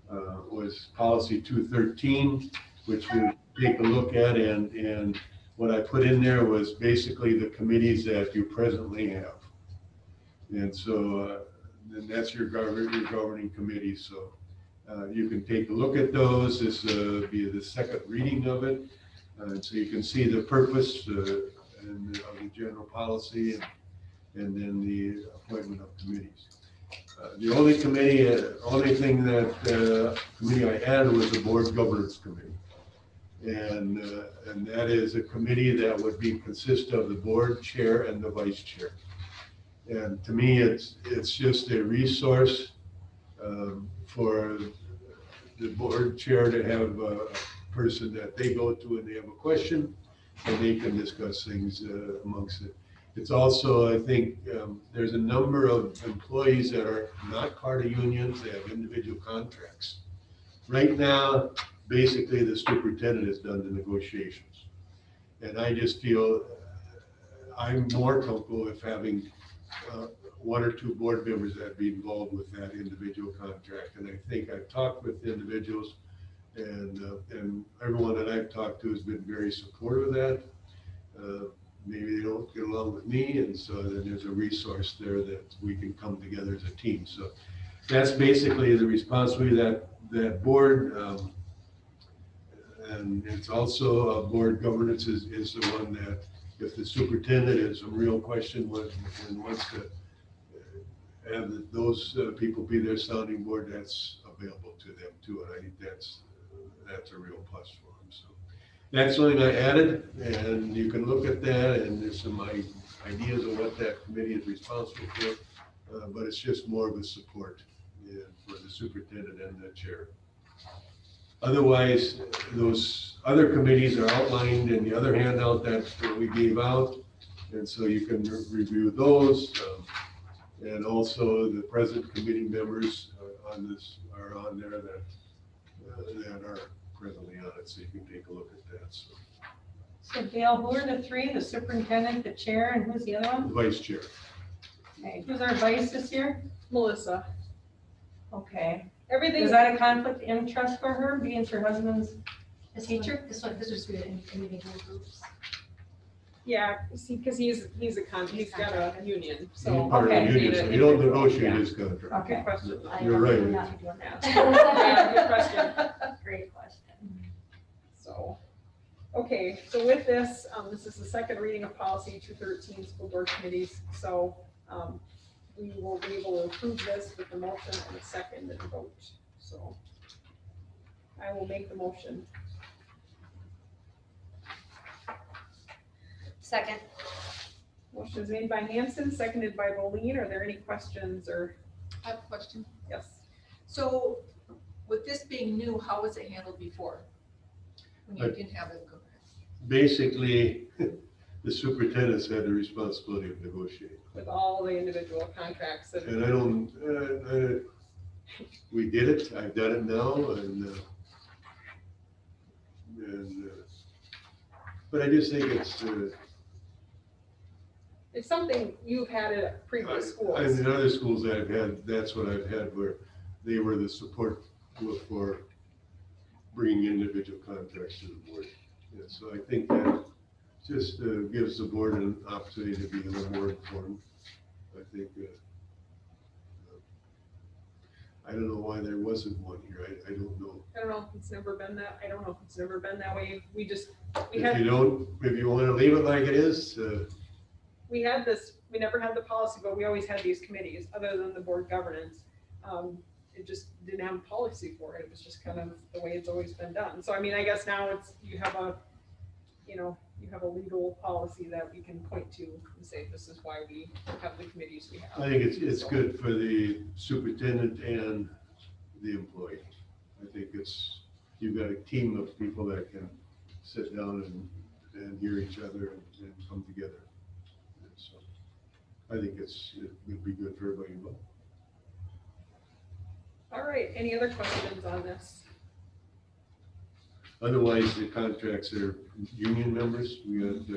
was policy 213, which we take a look at, and what I put in there was basically the committees that you presently have. And so then that's your governing committee. So you can take a look at those. This will be the second reading of it. So you can see the purpose and of the general policy. and then the appointment of committees. The only thing that committee I added was the board governance committee. And that is a committee that would consist of the board chair and the vice chair. And to me, it's just a resource for the board chair to have a person that they go to and they have a question and they can discuss things amongst it. It's also, I think, there's a number of employees that are not part of unions, they have individual contracts. Right now, basically the superintendent has done the negotiations. And I just feel I'm more comfortable with having one or two board members that be involved with that individual contract. And I think I've talked with individuals and everyone that I've talked to has been very supportive of that. Maybe they don't get along with me, and so then there's a resource there that we can come together as a team. So that's basically the responsibility of that board. And it's also board governance is the one that if the superintendent has some real question and wants to have those people be their sounding board, that's available to them too. And I think that's a real plus for them. So that's something I added, and you can look at that, and there's some ideas of what that committee is responsible for, but it's just more of a support for the superintendent and the chair. Otherwise, those other committees are outlined in the other handout that we gave out, and so you can review those. And also the present committee members on this are on there that are presently on it, so you can take a look at that. So Dale, who are the three? The superintendent, the chair, and who's the other one? The vice chair. Okay, who's our vice this year? Melissa. Okay. Everything. Is that a conflict of interest for her, being her husband's teacher? This would be in individual groups. Yeah, see, because he's got a union, He's so. part of okay. the union, so you don't negotiate his contract. Okay. Good question. You're right. Yeah, good question. Great question. So, okay, so with this, this is the second reading of policy 213, school board committees. So we will be able to approve this with the motion and a second and vote. So I will make the motion. Second. Motion is made by Hanson, seconded by Boleen. Are there any questions or? I have a question. Yes. So with this being new, how was it handled before? When you didn't have it? Basically, the superintendent's had the responsibility of negotiating. With all the individual contracts that. And I don't, we did it, I've done it now, but I just think It's something you've had at previous schools. in other schools that I've had, that's what I've had, where they were the support for bringing individual contracts to the board. Yeah, so I think that just gives the board an opportunity to be a little more informed. I think, I don't know why there wasn't one here. I don't know. I don't know if it's never been that, I don't know if it's never been that way. If you want to leave it like it is, we had this, we never had the policy, but we always had these committees, other than the board governance. It just didn't have a policy for it. It was just kind of the way it's always been done. So I mean, I guess now you have a legal policy that we can point to and say, this is why we have the committees we have. I think it's good for the superintendent and the employee. I think you've got a team of people that can sit down and hear each other and come together. And so I think it would be good for everybody involved. All right, any other questions on this? Otherwise, the contracts are union members. We got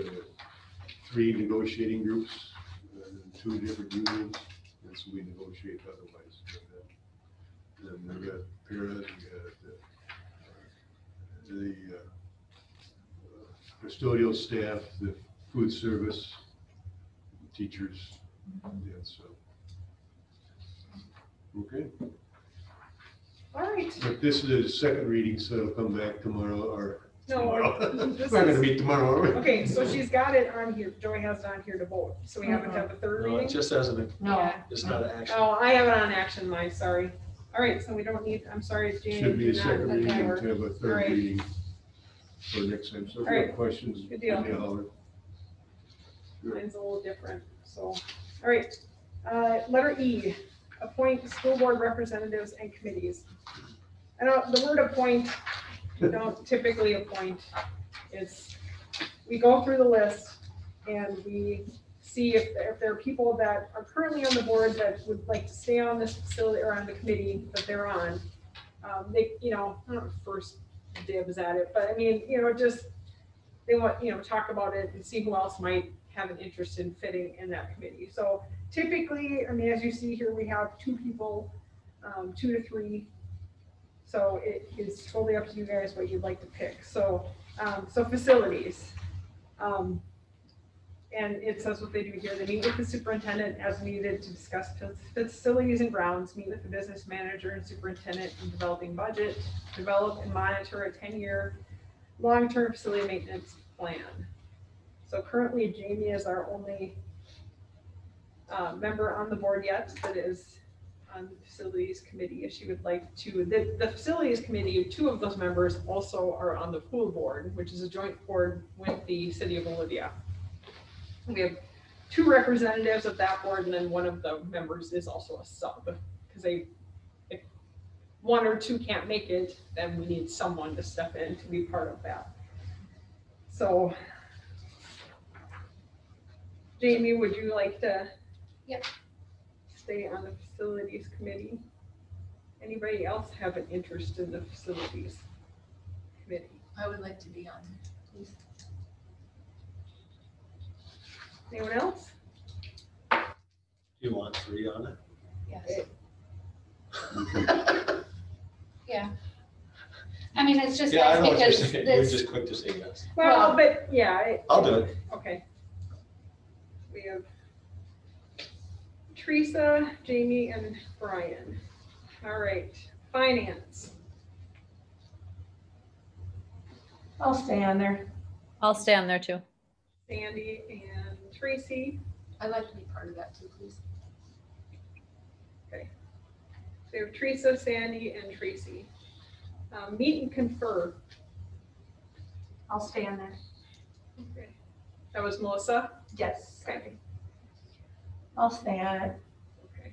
3 negotiating groups, 2 different unions, and so we negotiate otherwise. And then we got para, we got the custodial staff, the food service, teachers, and so. Okay. All right, But this is a second reading, so it'll come back tomorrow, or tomorrow. this We're gonna is- meet tomorrow, are we? Okay, so she's got it on here, Joy has it on here to vote, so we haven't had the third No, it reading? just as an, No. it's not an action. Oh, I have it on action, my, sorry. All right, so we don't need, I'm sorry, Jane. Should be a do not- second reading okay, and we're- to have a third Alright. reading for next time. So if you Alright. have questions, Good give deal. me a holler. Mine's a little different, so, all right. Letter E, appoint school board representatives and committees. I know the word appoint, we don't typically appoint. It's, we go through the list and we see if there are people that are currently on the board that would like to stay on this facility or on the committee that they're on. They, not first dibs at it, but I mean, just, they want, talk about it and see who else might have an interest in fitting in that committee. So typically, I mean, as you see here, we have 2 people, 2 to 3. So it is totally up to you guys what you'd like to pick. So, so facilities. And it says what they do here. They meet with the superintendent as needed to discuss facilities and grounds, meet with the business manager and superintendent in developing budget, develop and monitor a 10-year long-term facility maintenance plan. So currently Jamie is our only member on the board yet that is on the facilities committee. If she would like to, the facilities committee, 2 of those members also are on the pool board, which is a joint board with the city of Olivia. We have 2 representatives of that board, and then one of the members is also a sub, because if 1 or 2 can't make it, then we need someone to step in to be part of that. So, Jamie, would you like to? Yep. Stay on the facilities committee? Anybody else have an interest in the facilities committee? I would like to be on, please. Anyone else? You want 3 on it? Yes. Yeah. I mean, it's just Yeah, I nice know what you're because saying. You're this, just quick to say yes. Well, but yeah. I'll do it. Okay. We have Teresa, Jamie, and Brian. All right, finance. I'll stay on there. I'll stay on there too. Sandy and Tracy. I'd like to be part of that too, please. So we have Teresa, Sandy, and Tracy. Meet and confer. I'll stay on there. Okay. That was Melissa. Yes. Okay. I'll stay on it. Okay.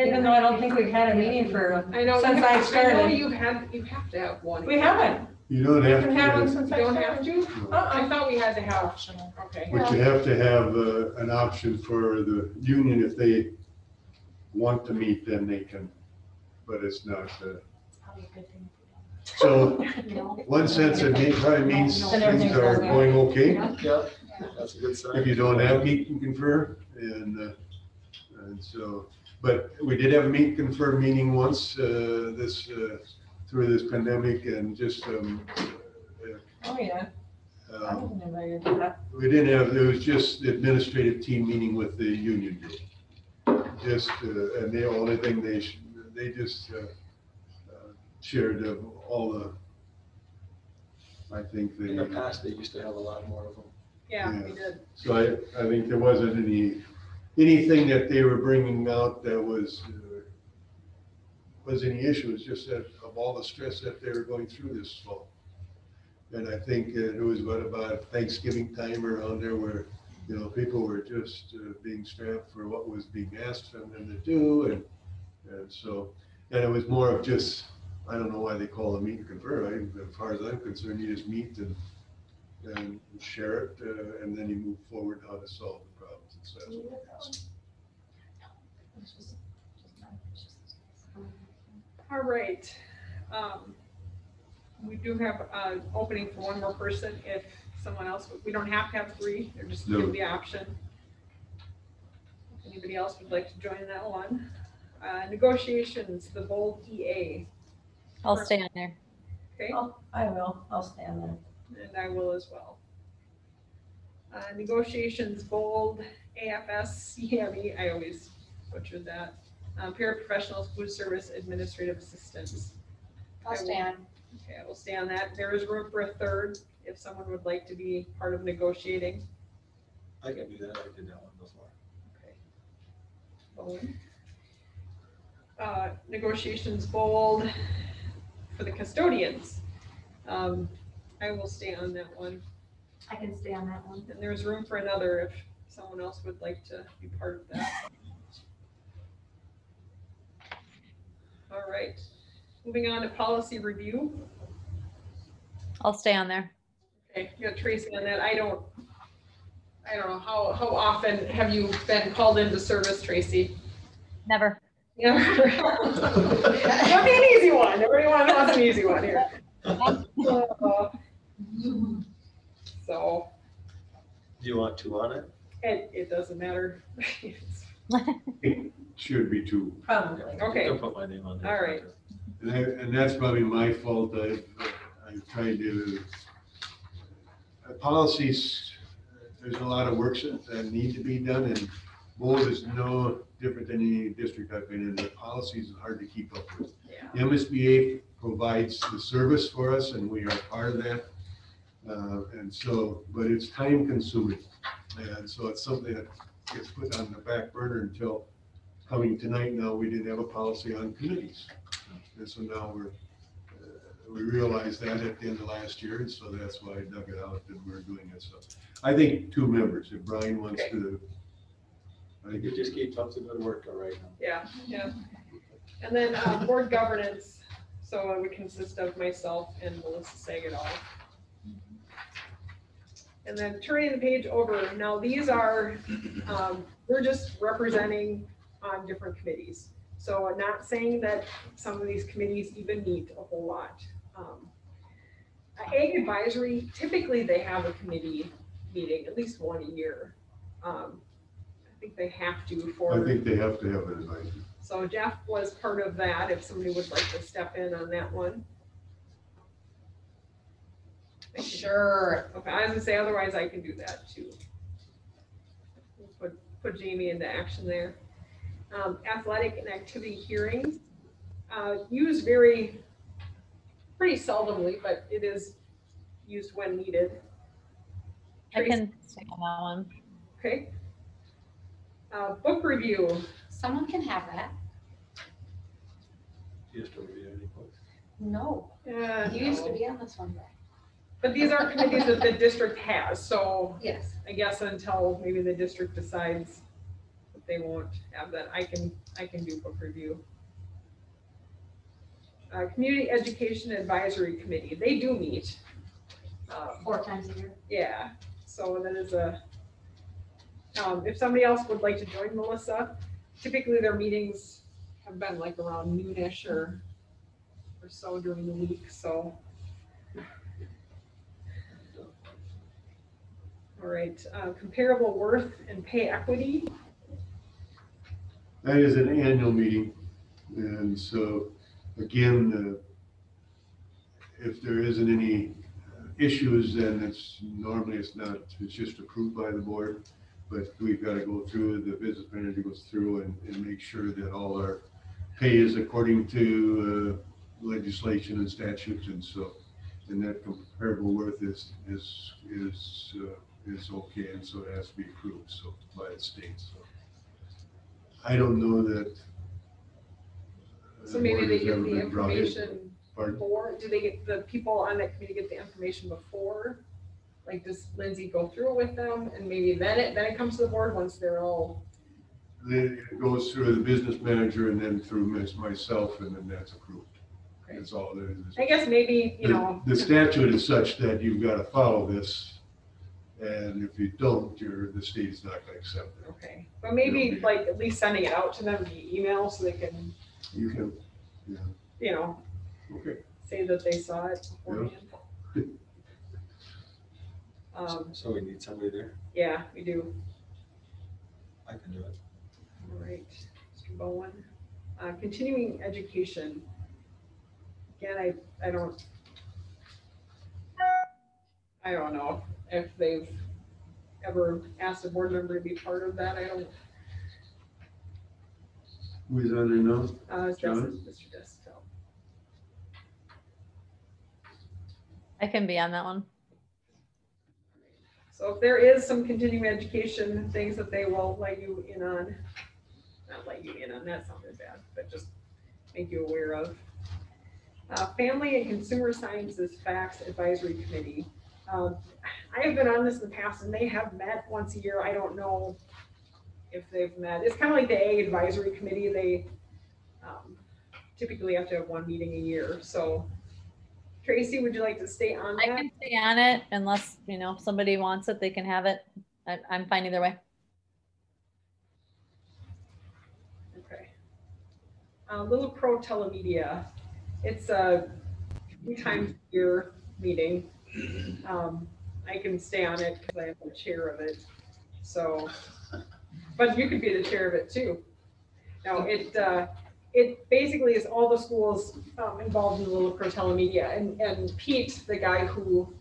Even though I don't think we've had a meeting for, I know. since you I have- I know started. you have to have one. We haven't. You don't have Haven't had one to, since You I don't have started. to? no. I thought we had to have. Optional. Okay. But you have to have an option for the union. If they want to meet, then they can, but it's not. Probably a good thing. So You know? one sense it probably means Then things everything's are going going okay. Yeah, that's a good sign. If you don't have meet and confer, and so, but we did have a meet and confer meeting once, through this pandemic, and just, Oh, yeah. I wasn't invited to that. we didn't have, it was just the administrative team meeting with the union group. Just, and the only thing they just shared of all the, I think In the they, past, they used to have a lot more of them. Yeah, Yeah. we did. so I think there wasn't anything that they were bringing out that was any issue. It's just that of all the stress that they were going through this fall. And I think it was about Thanksgiving time around there where, people were just being strapped for what was being asked from them to do. And so, and it was more of just, I don't know why they call it meet and confer, right? As far as I'm concerned, you just meet and share it, and then you move forward how to solve the problems. And so that's All right. We do have an opening for one more person if someone else, we don't have to have 3, they're just No. give the option. If anybody else would like to join that one. Negotiations, the bold EA, I'll stay on there. okay, I will. I'll stay on there. and I will as well. Negotiations, bold AFS, CME, I always butchered that. Paraprofessionals, food service, administrative assistants. I'll stay on. Okay, I will stay on that. There is room for a third if someone would like to be part of negotiating. I can do that. I did that one before. Bowen. Negotiations bold for the custodians. I will stay on that one. I can stay on that one. And there's room for another if someone else would like to be part of that. All right, moving on to policy review. I'll stay on there. Okay, you got Tracy on that. I don't know, how often have you been called into service, Tracy? Never. Yeah. Don't be an easy one. Everybody wants an easy one here. So. Do you want 2 on it? It doesn't matter. It should be 2. Probably. Okay. I'll put my name on there. All right. And that's probably my fault. I've tried to, policies, there's a lot of work that need to be done, and bold is no different than any district I've been in. The policies are hard to keep up with. Yeah. The MSBA provides the service for us, and we are part of that. And so, but it's time consuming. And so it's something that gets put on the back burner until coming tonight. Now, we didn't have a policy on committees. And so now we realized that at the end of last year, and so that's why I dug it out and we're doing it. So I think 2 members, if Brian wants to. I think You just keep up the good work all right now. Yeah, yeah. And then board governance, so it would consist of myself and Melissa Sagadol. And then turning the page over, now these are, we're just representing on different committees. So I'm not saying that some of these committees even meet a whole lot. Ag advisory, typically they have a committee meeting, at least 1 a year. I think they have to I think they have to have an advisor. So Jeff was part of that, if somebody would like to step in on that one. Sure. Okay, I was gonna say, otherwise I can do that too. Put Jamie into action there. Athletic and activity hearings, used pretty seldomly, but it is used when needed. I can stay on that one. Okay. Book review. Someone can have that. You have to read any books. No, Yeah, you used to be on this one. but these are committees that the district has, so Yes. I guess until maybe the district decides that they won't have that, I can do book review. Community Education Advisory Committee, they do meet. 4 times a year. Yeah, so that is if somebody else would like to join Melissa, typically their meetings have been like around noonish or so during the week, so. All right, comparable worth and pay equity. That is an annual meeting. And so, again, if there isn't any issues, then it's not, it's just approved by the board. But we've got to go through, the business manager goes through and make sure that all our pay is according to legislation and statutes. And so, and that comparable worth is okay, and so it has to be approved by the state. So I don't know that. So maybe they get the brought in. information Pardon? before, do they get, the people on that committee get the information before? Like, does Lindsay go through it with them and maybe then it comes to the board once they're all? Then it goes through the business manager and then through myself, and then that's approved. Okay. That's all there is. I guess maybe, The statute is such that you've got to follow this, and if you don't, the state is not going to accept it. Okay, but maybe like at least sending it out to them via email so they can, You can, yeah, okay. say that they saw it beforehand. So we need somebody there. Yeah, we do. I can do it. All right, Mr. Bowen. Continuing education. Again, I don't know if they've ever asked a board member to be part of that. I don't. Who is on there now? It's John? Mr. Destel. I can be on that one. So if there is some continuing education things that they will let you in on, not let you in on, that sounded bad, but just make you aware of. Family and Consumer Sciences Facts Advisory Committee. I have been on this in the past and they have met once a year. I don't know if they've met. It's kind of like the Ag Advisory Committee. They typically have to have one meeting a year. So Tracy, would you like to stay on I that? can stay on it unless, if somebody wants it, they can have it. I'm fine either way. Okay. Little Pro Telemedia. It's a 3 times a year meeting. I can stay on it because I am the chair of it. So, but you could be the chair of it too. No, it basically is all the schools involved in the Little Pro Telemedia, and Pete, the guy who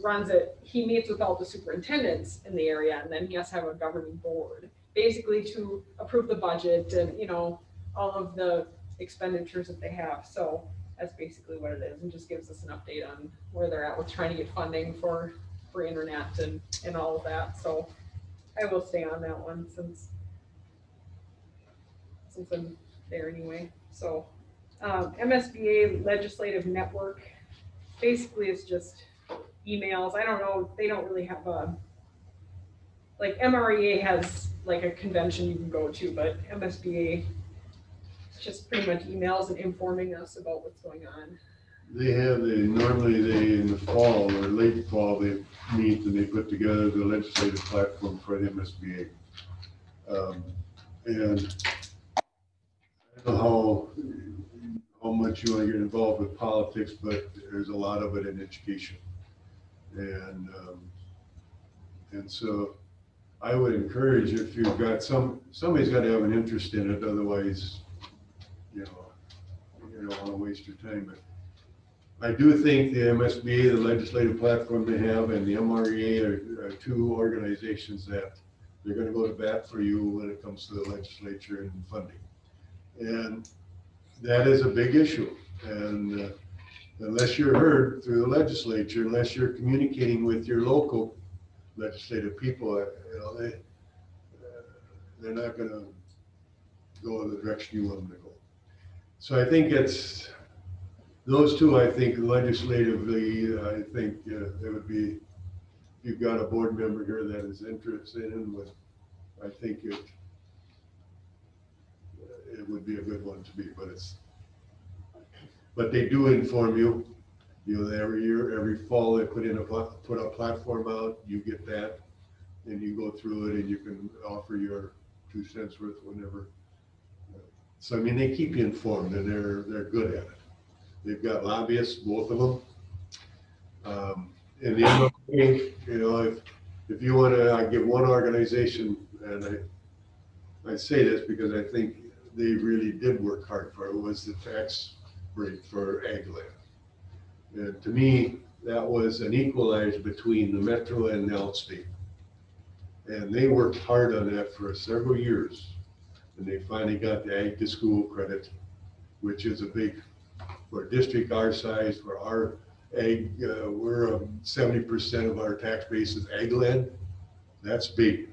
runs it, he meets with all the superintendents in the area, and then he has to have a governing board, basically to approve the budget and all of the expenditures that they have. So that's basically what it is, and just gives us an update on where they're at with trying to get funding for internet and all of that. So I will stay on that one since I'm there anyway. So MSBA Legislative Network, basically it's just emails. I don't know, they don't really have like MREA has like a convention you can go to, but MSBA is just pretty much emails and informing us about what's going on. Normally in the fall or late fall, they meet and they put together the legislative platform for the MSBA. And I don't know how much you want to get involved with politics, but there's a lot of it in education. And so I would encourage, if you've got somebody's got to have an interest in it, otherwise, you don't want to waste your time. But I do think the MSBA, the legislative platform they have, and the MREA are 2 organizations that they're going to go to bat for you when it comes to the legislature and funding. And that is a big issue. And unless you're heard through the legislature, unless you're communicating with your local legislative people, they're not going to go in the direction you want them to go. So I think it's those 2. I think legislatively, I think it would be, if you've got a board member here that is interested in, I think it would be a good one to be. But they do inform you. Every year, every fall, they put a platform out. You get that, and you go through it, and you can offer your 2 cents worth whenever. So I mean, they keep you informed, and they're good at it. They've got lobbyists, both of them. And the MLK, if you want to give one organization, and I say this because I think they really did work hard for it, was the tax break for ag land. And to me, that was an equalizer between the metro and the outstate. And they worked hard on that for several years. And they finally got the ag to school credit, which is a big, for a district our size, for our ag, we're 70% of our tax base is ag land. That's big.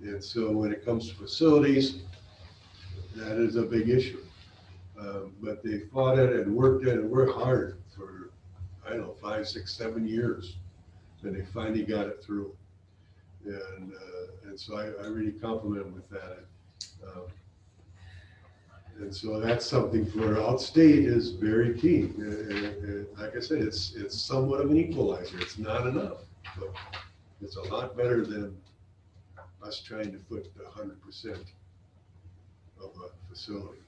And so when it comes to facilities, that is a big issue. But they fought it and worked hard for, I don't know, 5, 6, 7 years. And they finally got it through. And so I really compliment them with that. And so that's something for outstate is very key. Like I said, it's somewhat of an equalizer. It's not enough, but it's a lot better than us trying to put 100% of a facility.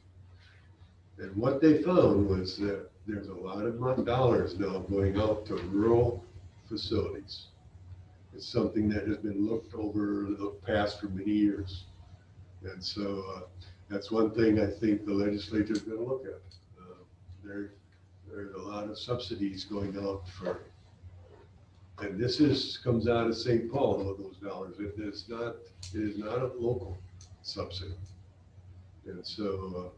And what they found was that there's a lot of dollars now going out to rural facilities. It's something that has been looked over the past for many years. And so that's one thing I think the legislature is going to look at. There's a lot of subsidies going out for, and this comes out of St. Paul, those dollars. It is not a local subsidy. And so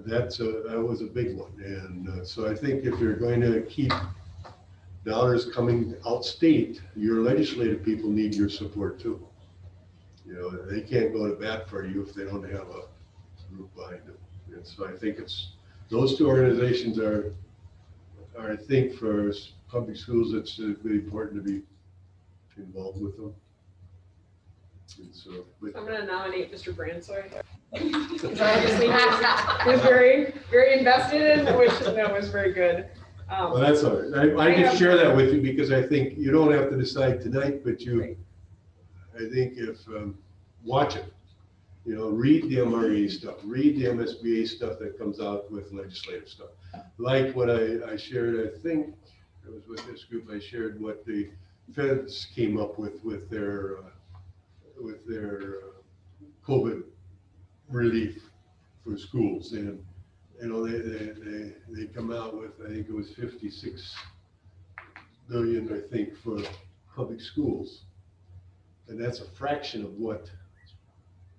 that was a big one. And so I think if you're going to keep dollars coming outstate, your legislative people need your support too. You know, they can't go to bat for you if they don't have a group behind them. And so I think those two organizations are I think for public schools, it's really important to be involved with them. And so, but I'm gonna nominate Mr. Brandsoy. Because obviously he was very, very invested in, which that was very good. well, that's all right. I can share that with you because I think you don't have to decide tonight, but I think if, watch it. You know, read the MRE stuff, read the MSBA stuff that comes out with legislative stuff. Like what I shared, I think it was with this group, I shared what the feds came up with their COVID relief for schools. And, you know, they come out with, I think it was 56 billion, I think, for public schools. And that's a fraction of what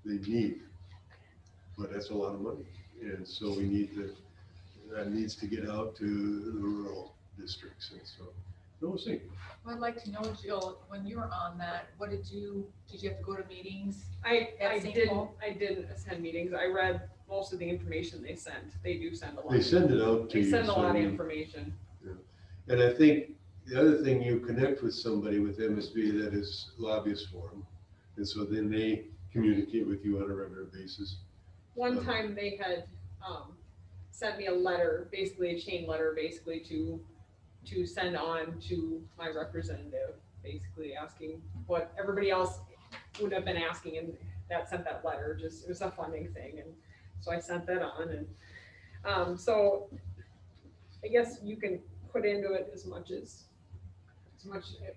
they need, but that's a lot of money. And so that needs to get out to the rural districts. And so, we'll see. I'd like to know, Jill, when you were on that, did you have to go to meetings? I At St. didn't Paul? attend meetings. I read most of the information they sent. They do send a lot. They send it out to They you. send a so lot of you- information. And I think the other thing, you connect with somebody with MSB that is lobbyist for them. And so then they communicate with you on a regular basis. One time they had sent me a letter, basically a chain letter, basically to send on to my representative, basically asking what everybody else would have been asking, and that sent that letter. Just, it was a funding thing, and so I sent that on, and so I guess you can put into it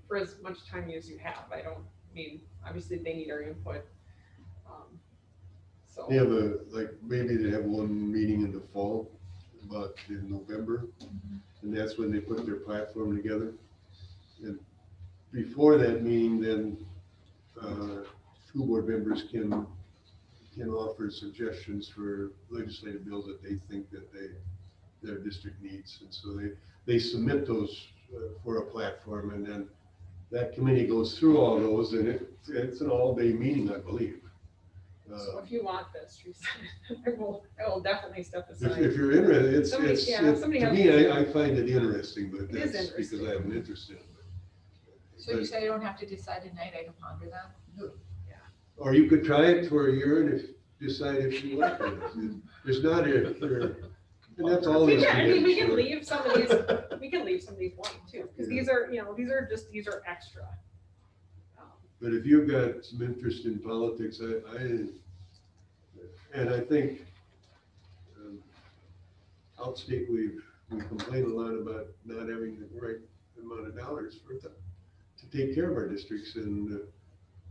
for as much time as you have. I don't mean, obviously they need our input. So They have maybe they have one meeting in the fall, about in November, and that's when they put their platform together. And before that meeting, then school board members can offer suggestions for legislative bills that they think that their district needs. And so they submit those for a platform, and then that committee goes through all those, and it's an all-day meeting, I believe. So if you want this, Teresa, I will definitely step aside. If you're interested, Somebody- it's, yeah, somebody to has- me, I find it interesting, but It is that's because interesting. I have an interest in it. So you say I don't have to decide tonight, I can ponder that? Or you could try it for a year and decide if you like it. There's not and that's all. We this can, I mean, we is. can leave some of these blank too, because these are extra. But if you've got some interest in politics, and I think outstate we complain a lot about not having the right amount of dollars to take care of our districts, and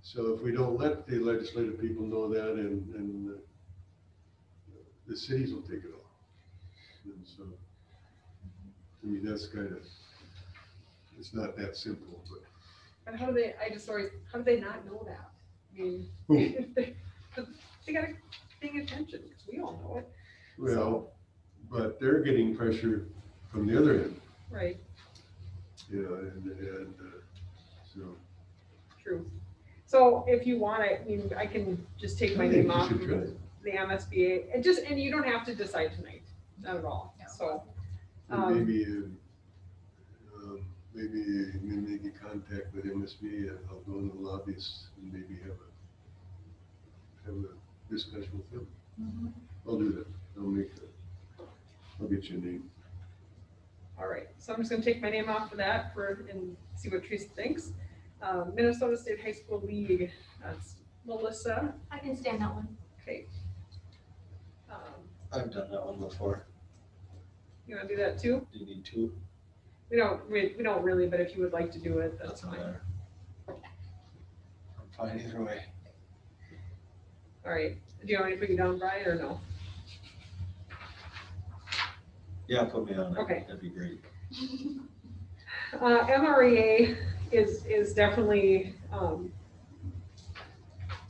so if we don't let the legislative people know that, and the cities will take it all. And so, I mean, that's kind of, it's not that simple, but. But how do they not know that? I mean, Who? they gotta pay attention, because we all know it. Well, but they're getting pressure from the other end, Right, you know, and so. true. So if you want, I mean, I can just take my name off I think you should of the MSBA, and you don't have to decide tonight, not at all, so. try. Maybe make a contact with MSB, and I'll go to the lobbyists and maybe have a discussion with them. I'll do that. I'll get you a name. All right, so I'm just gonna take my name off of that and see what Teresa thinks. Minnesota State High School League, that's Melissa, I can stand that one. okay. I've done that one before. You wanna do that too? Do you need two? We don't really, but if you would like to do it, that's Doesn't fine. matter. I'm fine either way. All right, do you want me to put you down, Brian, or no? Yeah, put me on it. Okay. That'd be great. MREA is definitely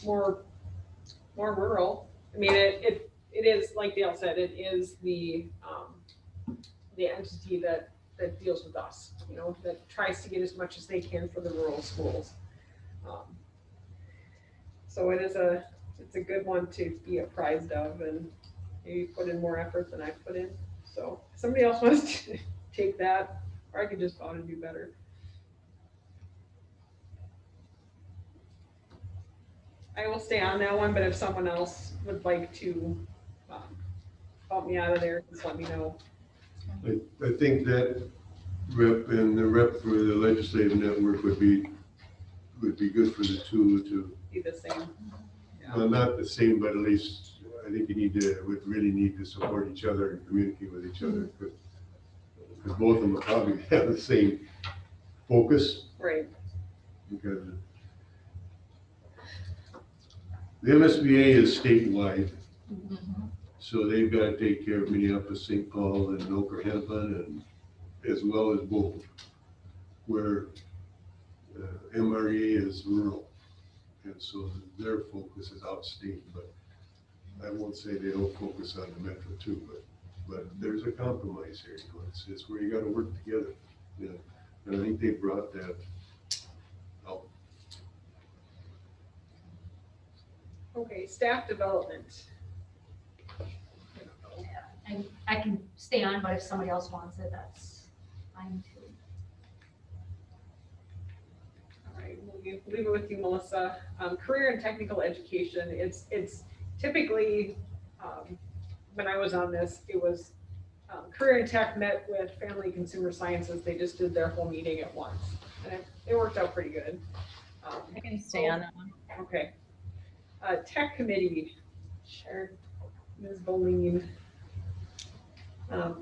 more rural. I mean, it is, like Dale said, it is the entity that that deals with us, you know, that tries to get as much as they can for the rural schools. So it's a good one to be apprised of, and maybe put in more effort than I put in. So if somebody else wants to take that, or I could just go out and do better. I will stay on that one, but if someone else would like to help me out of there, just let me know. I think that rep and the rep for the legislative network would be good for the two to, Be the same. Yeah. well, not the same, but at least I think would really need to support each other and communicate with each other, because both of them probably have the same focus. Right. Because the MSBA is statewide, so they've got to take care of Minneapolis, St. Paul, and Okanagan, and as well as both, where MREA is rural, and so their focus is outstate. But I won't say they don't focus on the Metro too, but there's a compromise here. You know, it's where you got to work together. Yeah, and I think they brought that out. Okay, staff development. I can stay on, but if somebody else wants it, that's fine too. All right, we'll leave it with you, Melissa. Career and technical education. It's typically, when I was on this, it was career and tech met with family and consumer sciences. They just did their whole meeting at once, and it worked out pretty good. I can stay on that one. Okay. Tech committee. Sure. Ms. Boleen.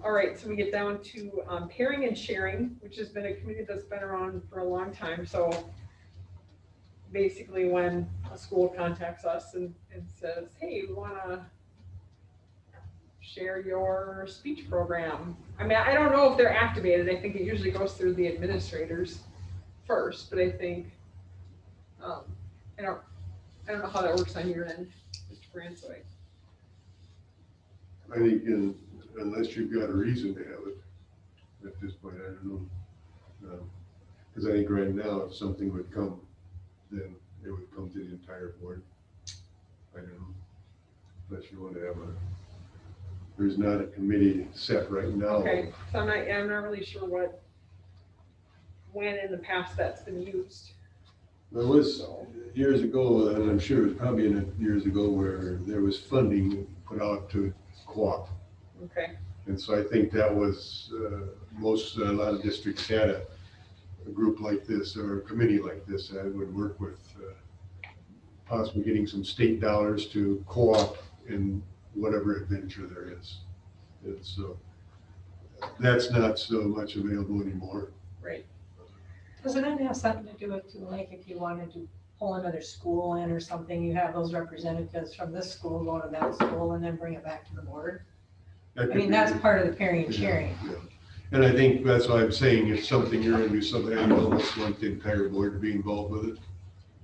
All right, so we get down to pairing and sharing, which has been a committee that's been around for a long time. So basically when a school contacts us and says, hey, we want to share your speech program. I mean, I don't know if they're activated. I think it usually goes through the administrators first, but I think, I don't know how that works on your end, Mr. Bransoy. I think unless you've got a reason to have it, at this point, I don't know. Because I think right now, if something would come, then it would come to the entire board. I don't know. Unless you want to have there's not a committee set right now. Okay, so I'm not really sure when in the past that's been used. There was years ago, and I'm sure it was probably years ago, where there was funding put out to co-op. Okay. And so I think that was a lot of districts had a group like this or a committee like this that would work with possibly getting some state dollars to co-op in whatever adventure there is. And so that's not so much available anymore. Right. Doesn't it have something to do with, like, if you wanted to pull another school in or something, you have those representatives from this school go to that school and then bring it back to the board? I mean, that's part of the pairing and sharing. Yeah. And I think that's why I'm saying if something you're going to do something, I almost want the entire board to be involved with it.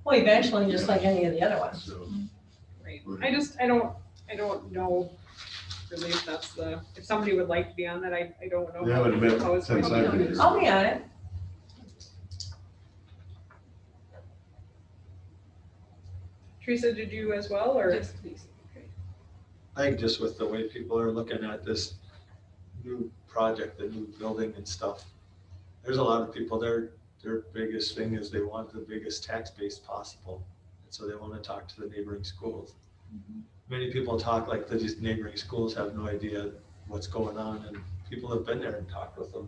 Well, eventually, just like any of the other ones. So, Right. I don't know really if that's if somebody would like to be on that, I don't know. They haven't met how it's going since to be I've been done. here. I'll be on it. Teresa, did you as well, or? Yes, please. Okay. I think just with the way people are looking at this new project, the new building and stuff, there's a lot of people, their biggest thing is they want the biggest tax base possible. And so they want to talk to the neighboring schools. Many people talk like these neighboring schools have no idea what's going on, and people have been there and talked with them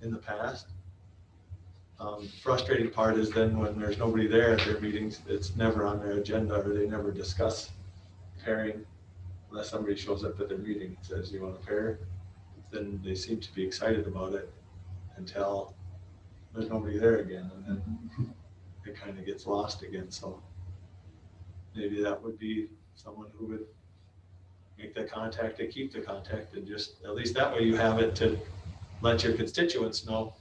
in the past. Frustrating part is then when there's nobody there at their meetings, it's never on their agenda, or they never discuss pairing unless somebody shows up at their meeting and says, you want to pair? Then they seem to be excited about it until there's nobody there again, and then it kind of gets lost again. So maybe that would be someone who would make the contact and keep the contact, and just at least that way you have it to let your constituents know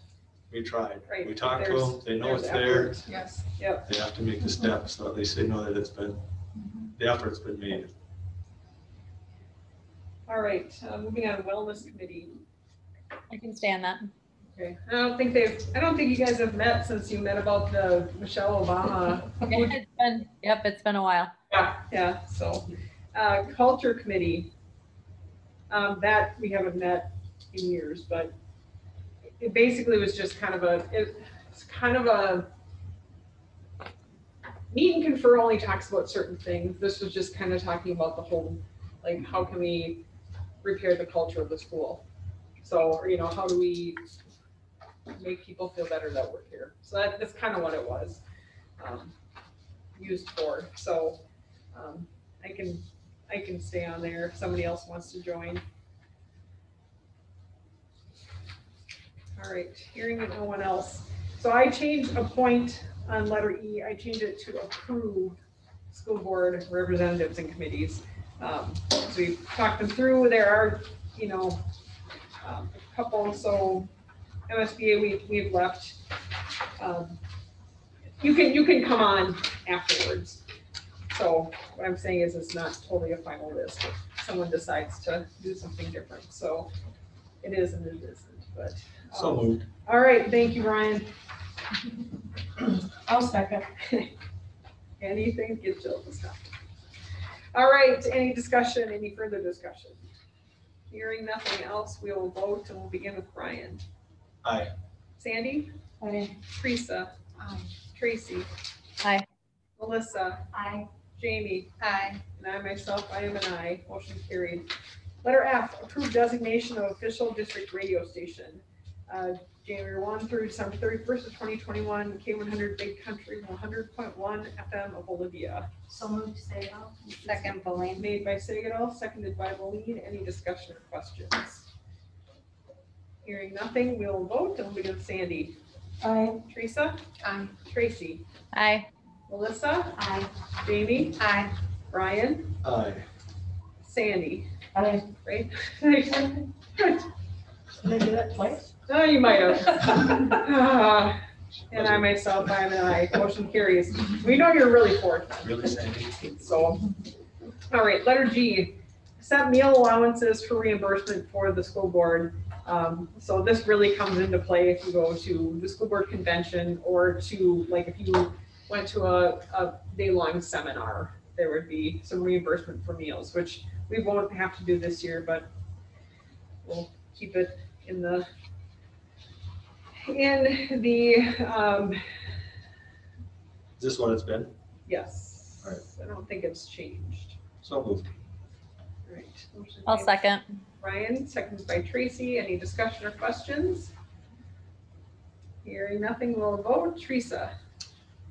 we tried. Right. We talked to them, they know it's there. Effort. Yes. Yep. They have to make the step, so at least they know that it's been, the effort's been made. All right, moving on, wellness committee. I can stay on that. Okay, I don't think you guys have met since you met about the Michelle Obama. It's been a while. Yeah, so, culture committee, that we haven't met in years, but it basically was just it's kind of a meet and confer only talks about certain things. This was just kind of talking about the whole, like, how can we repair the culture of the school? So, you know, how do we make people feel better that we're here? So that's kind of what it was used for. So I can stay on there if somebody else wants to join. All right, hearing no one else. So I changed a point on letter E. I changed it to approve school board representatives and committees. So we talked them through. There are, you know, a couple. So MSBA we've left. You can come on afterwards. So what I'm saying is it's not totally a final list if someone decides to do something different. So it is and it isn't, but. So moved. All right, thank you, Brian. I'll second. Anything, get Jill to stop. All right, any discussion, any further discussion? Hearing nothing else, we will vote and we'll begin with Brian. Aye. Sandy? Aye. Teresa? Aye. Tracy? Aye. Melissa? Aye. Jamie? Aye. And I myself, I am an aye. Motion carried. Letter F, approved designation of official district radio station. January 1 through December 31st of 2021, K100 Big Country 100.1 FM of Olivia. So moved, Sagal. Second, Boleen. Made by Sagal, seconded by Boleen. Any discussion or questions? Hearing nothing, we'll vote and we'll begin with Sandy. Aye. Teresa? Aye. Tracy? Aye. Melissa? Aye. Jamie? Aye. Brian? Aye. Sandy? Aye. Right? Did I do that twice? Oh, you might have. And I myself, I'm an aye. Motion carries. We know you're really for it. Really, Sandy? So, all right, letter G, set meal allowances for reimbursement for the school board. So this really comes into play if you go to the school board convention or to, like, if you went to a day-long seminar, there would be some reimbursement for meals, which we won't have to do this year, but we'll keep it in the Is this what it's been? yes. All right. I don't think it's changed. So moved. All right. Motion I'll made. second. Brian, seconded by Tracy. Any discussion or questions? Hearing nothing, we'll vote. Teresa?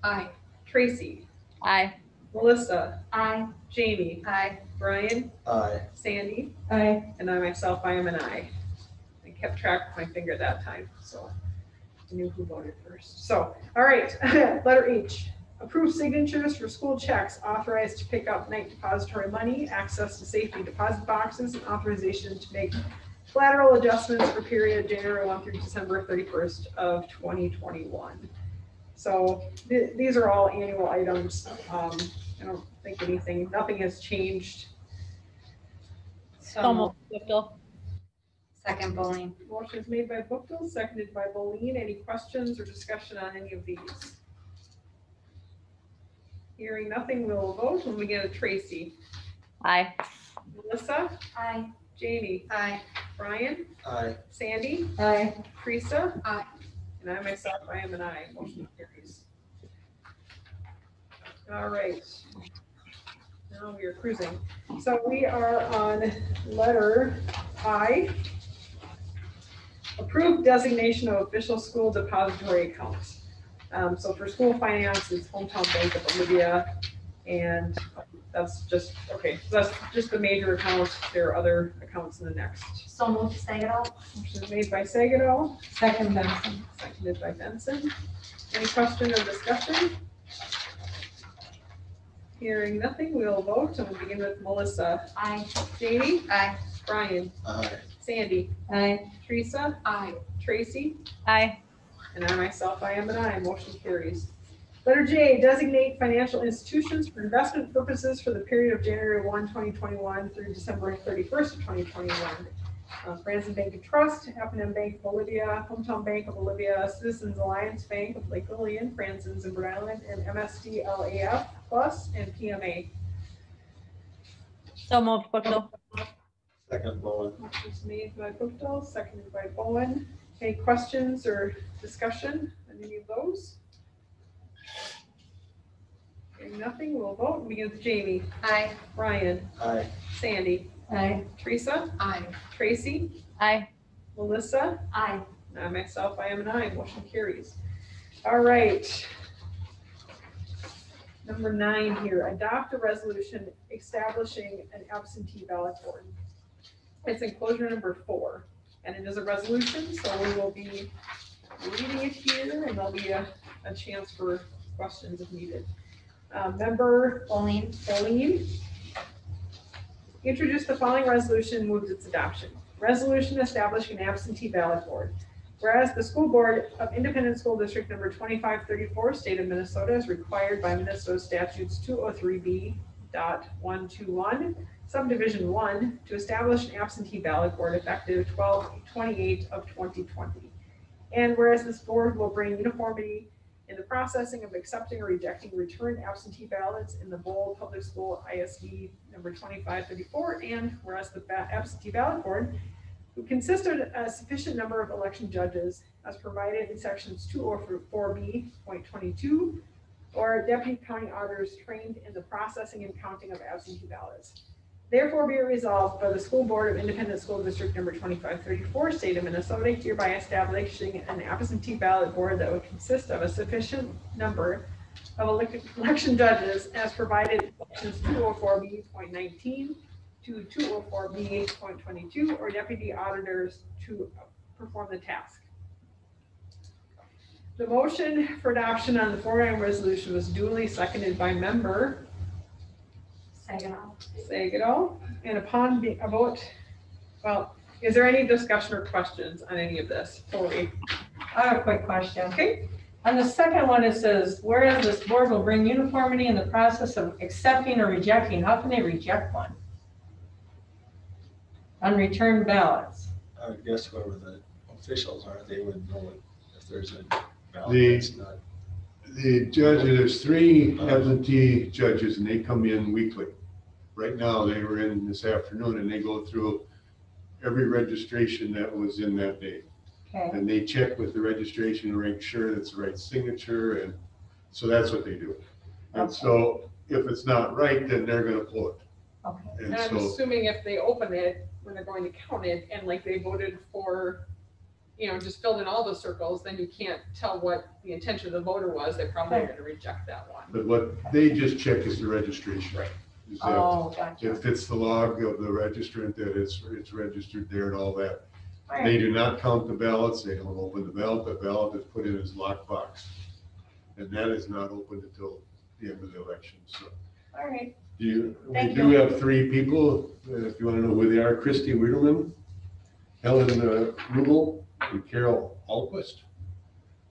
Aye. Tracy? Aye. Melissa? Aye. Jamie? Aye. Brian? Aye. Sandy? Aye. And I myself, I am an aye. I kept track with my finger that time, so I knew who voted first. So, all right, letter H. Approve signatures for school checks authorized to pick up night depository money, access to safety deposit boxes, and authorization to make collateral adjustments for period January 1 through December 31st of 2021. So these are all annual items. I don't think nothing has changed. So moved. Bookdale. Second, Boleen. Motion is made by Bookdale, seconded by Boleen. Any questions or discussion on any of these? Hearing nothing, we'll vote when we get a Tracy. Aye. Melissa? Aye. Jamie? Aye. Brian? Aye. Sandy? Aye. Teresa? Aye. And I myself, I am an aye. Motion carries. All right. Now we are cruising. So we are on letter I. Approved designation of official school depository accounts. So for school finance, it's Hometown Bank of Olivia, and that's just, okay, so that's just the major accounts. There are other accounts in the next. So moved, Sagal. Motion is made by Sagal, Second Benson. seconded by Benson. Any question or discussion? Hearing nothing, we'll vote, and we'll begin with Melissa. Aye. Jamie? Aye. Brian? Aye. Sandy? Aye. Teresa? Aye. Tracy? Aye. And I myself, I am an aye. Motion carries. Letter J, designate financial institutions for investment purposes for the period of January 1, 2021 through December 31st of 2021. Franzen Bank and Trust, F&M Bank of Olivia, Hometown Bank of Olivia, Citizens Alliance Bank of Lake Lillian, Franzen's in Rhode Island, and MSD LAF Plus and PMA. So moved, Bookto. Second, Bowen. Motion's made by Bookto, seconded by Bowen. Any questions or discussion on any of those? Hearing nothing, we'll vote. We begin with Jamie, Aye. Ryan, Aye. Sandy, Aye. Teresa, Aye. Tracy, Aye. Melissa, Aye. and myself, I am an aye. Motion carries. All right. Number 9 here, adopt a resolution establishing an absentee ballot board. It's enclosure number 4, and it is a resolution, so we will be reading it here, and there'll be a chance for questions if needed. Member Pauline. Introduced the following resolution, moves its adoption. Resolution establishing an absentee ballot board. Whereas the school board of Independent School District number 2534, state of Minnesota, is required by Minnesota statutes 203B.121, subdivision 1, to establish an absentee ballot board effective 12/28 of 2020. And whereas this board will bring uniformity in the processing of accepting or rejecting returned absentee ballots in the Bowl Public School ISD number 2534, and whereas the absentee ballot board would consist of a sufficient number of election judges as provided in sections 204B.22, or deputy county auditors trained in the processing and counting of absentee ballots. Therefore be it resolved by the school board of Independent School District number 2534, state of Minnesota, hereby establishing an absentee ballot board that would consist of a sufficient number of election judges as provided in sections 204B.19 to 204B.22, or deputy auditors to perform the task. The motion for adoption on the foregoing resolution was duly seconded by member Sagal, and upon a vote, well, is there any discussion or questions on any of this? I have a quick question. Okay, On the second one, it says, whereas this board will bring uniformity in the process of accepting or rejecting. How can they reject one? On returned ballots. I would guess whoever the officials are, they would know if there's a ballot The- that's not. The judge, there's 3 absentee judges and they come in weekly. Right now, they were in this afternoon and they go through every registration that was in that day. Okay. And they check with the registration to make sure that's the right signature, and so that's what they do. And so if it's not right, then they're gonna pull it. Okay. and And I'm so, assuming if they open it, when they're going to count it, and like they voted for, just filled in all the circles, then you can't tell what the intention of the voter was. They're probably gonna reject that one. but what they just check is the registration. Right. Is that Oh, gotcha. it fits the log of the registrant, that it's registered there and all that. All They right. do not count the ballots, they don't open the ballot is put in its lockbox. And that is not opened until the end of the election, so. All right. We Thank do you. have 3 people, if you want to know who they are: Christy Wiederman, Helen Rubel, and Carol Alquist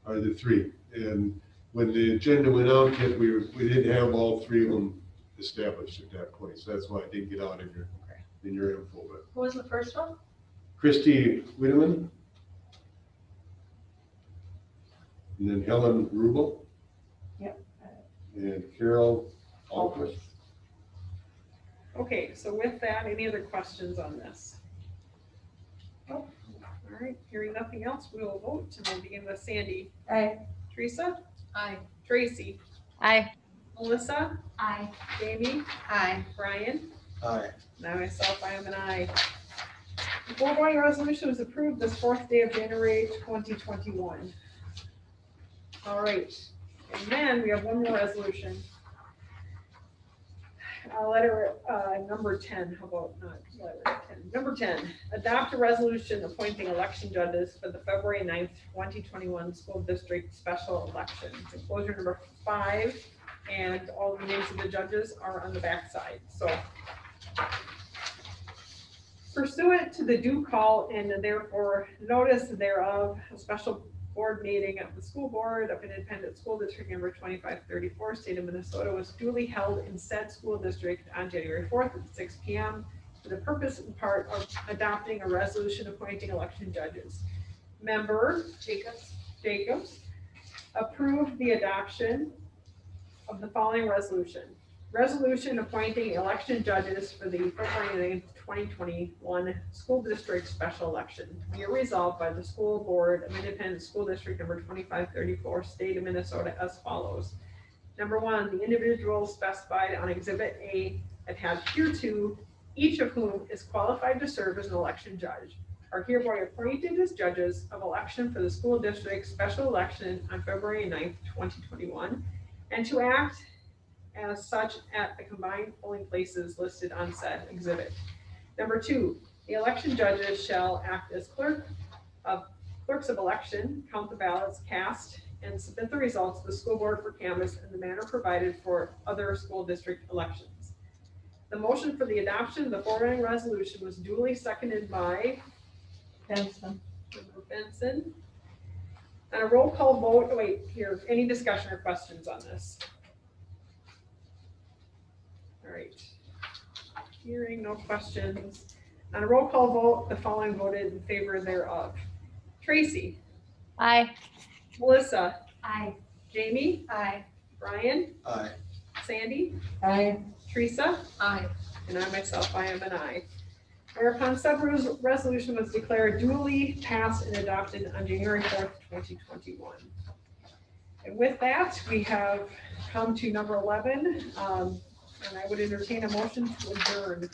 are the 3. And when the agenda went out, we didn't have all 3 of them established at that point, so that's why I didn't get out in your info. But Who was the first one? Christy Wiederman, and then Helen Rubel. Yep. And Carol Alquist. Okay, so with that, any other questions on this? All right, hearing nothing else, we will vote, and we'll begin with Sandy. Aye. Teresa? Aye. Tracy? Aye. Melissa? Aye. Jamie? Aye. Brian? Aye. Now myself, I am an aye. The foregoing resolution was approved this 4th day of January 2021. All right, and then we have one more resolution. Letter number 10, how about not letter 10? Number 10, adopt a resolution appointing election judges for the February 9th, 2021 school district special election. It's enclosure number 5, and all the names of the judges are on the back side. So pursuant to the due call and therefore notice thereof, a special board meeting of the school board of Independent School District number 2534, state of Minnesota, was duly held in said school district on January 4th at 6 p.m. for the purpose and part of adopting a resolution appointing election judges. Member Jacobs approved the adoption of the following resolution. Resolution appointing election judges for the February 9th, 2021 school district special election. Be it resolved by the School Board of Independent School District number 2534, State of Minnesota as follows. Number one, the individuals specified on Exhibit A that have hereto, each of whom is qualified to serve as an election judge, are hereby appointed as judges of election for the school district special election on February 9th, 2021, and to act as such at the combined polling places listed on said exhibit. Number two, the election judges shall act as clerks of election, count the ballots cast, and submit the results to the school board for canvass in the manner provided for other school district elections. The motion for the adoption of the foregoing resolution was duly seconded by Benson. Member Benson. On a roll call vote, any discussion or questions on this? All right. Hearing no questions. On a roll call vote, the following voted in favor thereof. Tracy, Aye. Melissa, Aye. Jamie, Aye. Brian, Aye. Sandy, Aye. Teresa, Aye. and I myself, I am an aye. Whereupon said resolution was declared duly passed and adopted on January 4th, 2021. And with that, we have come to number 11, and I would entertain a motion to adjourn.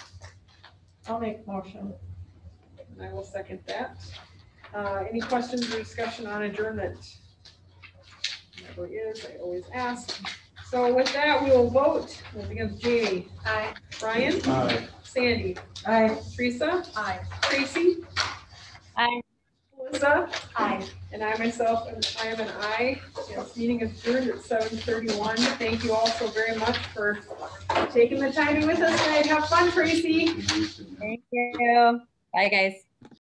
I'll make motion. And I will second that. Any questions or discussion on adjournment? Never is, I always ask. So with that, we will vote. We'll begin with Jamie. Aye. Brian. Aye. Sandy. Aye. Teresa. Aye. Tracy. Aye. Melissa. Aye. And I myself, I am an aye. This meeting is adjourned at 7:31. Thank you all so very much for taking the time to be with us tonight. Have fun, Tracy. Thank you. Bye, guys.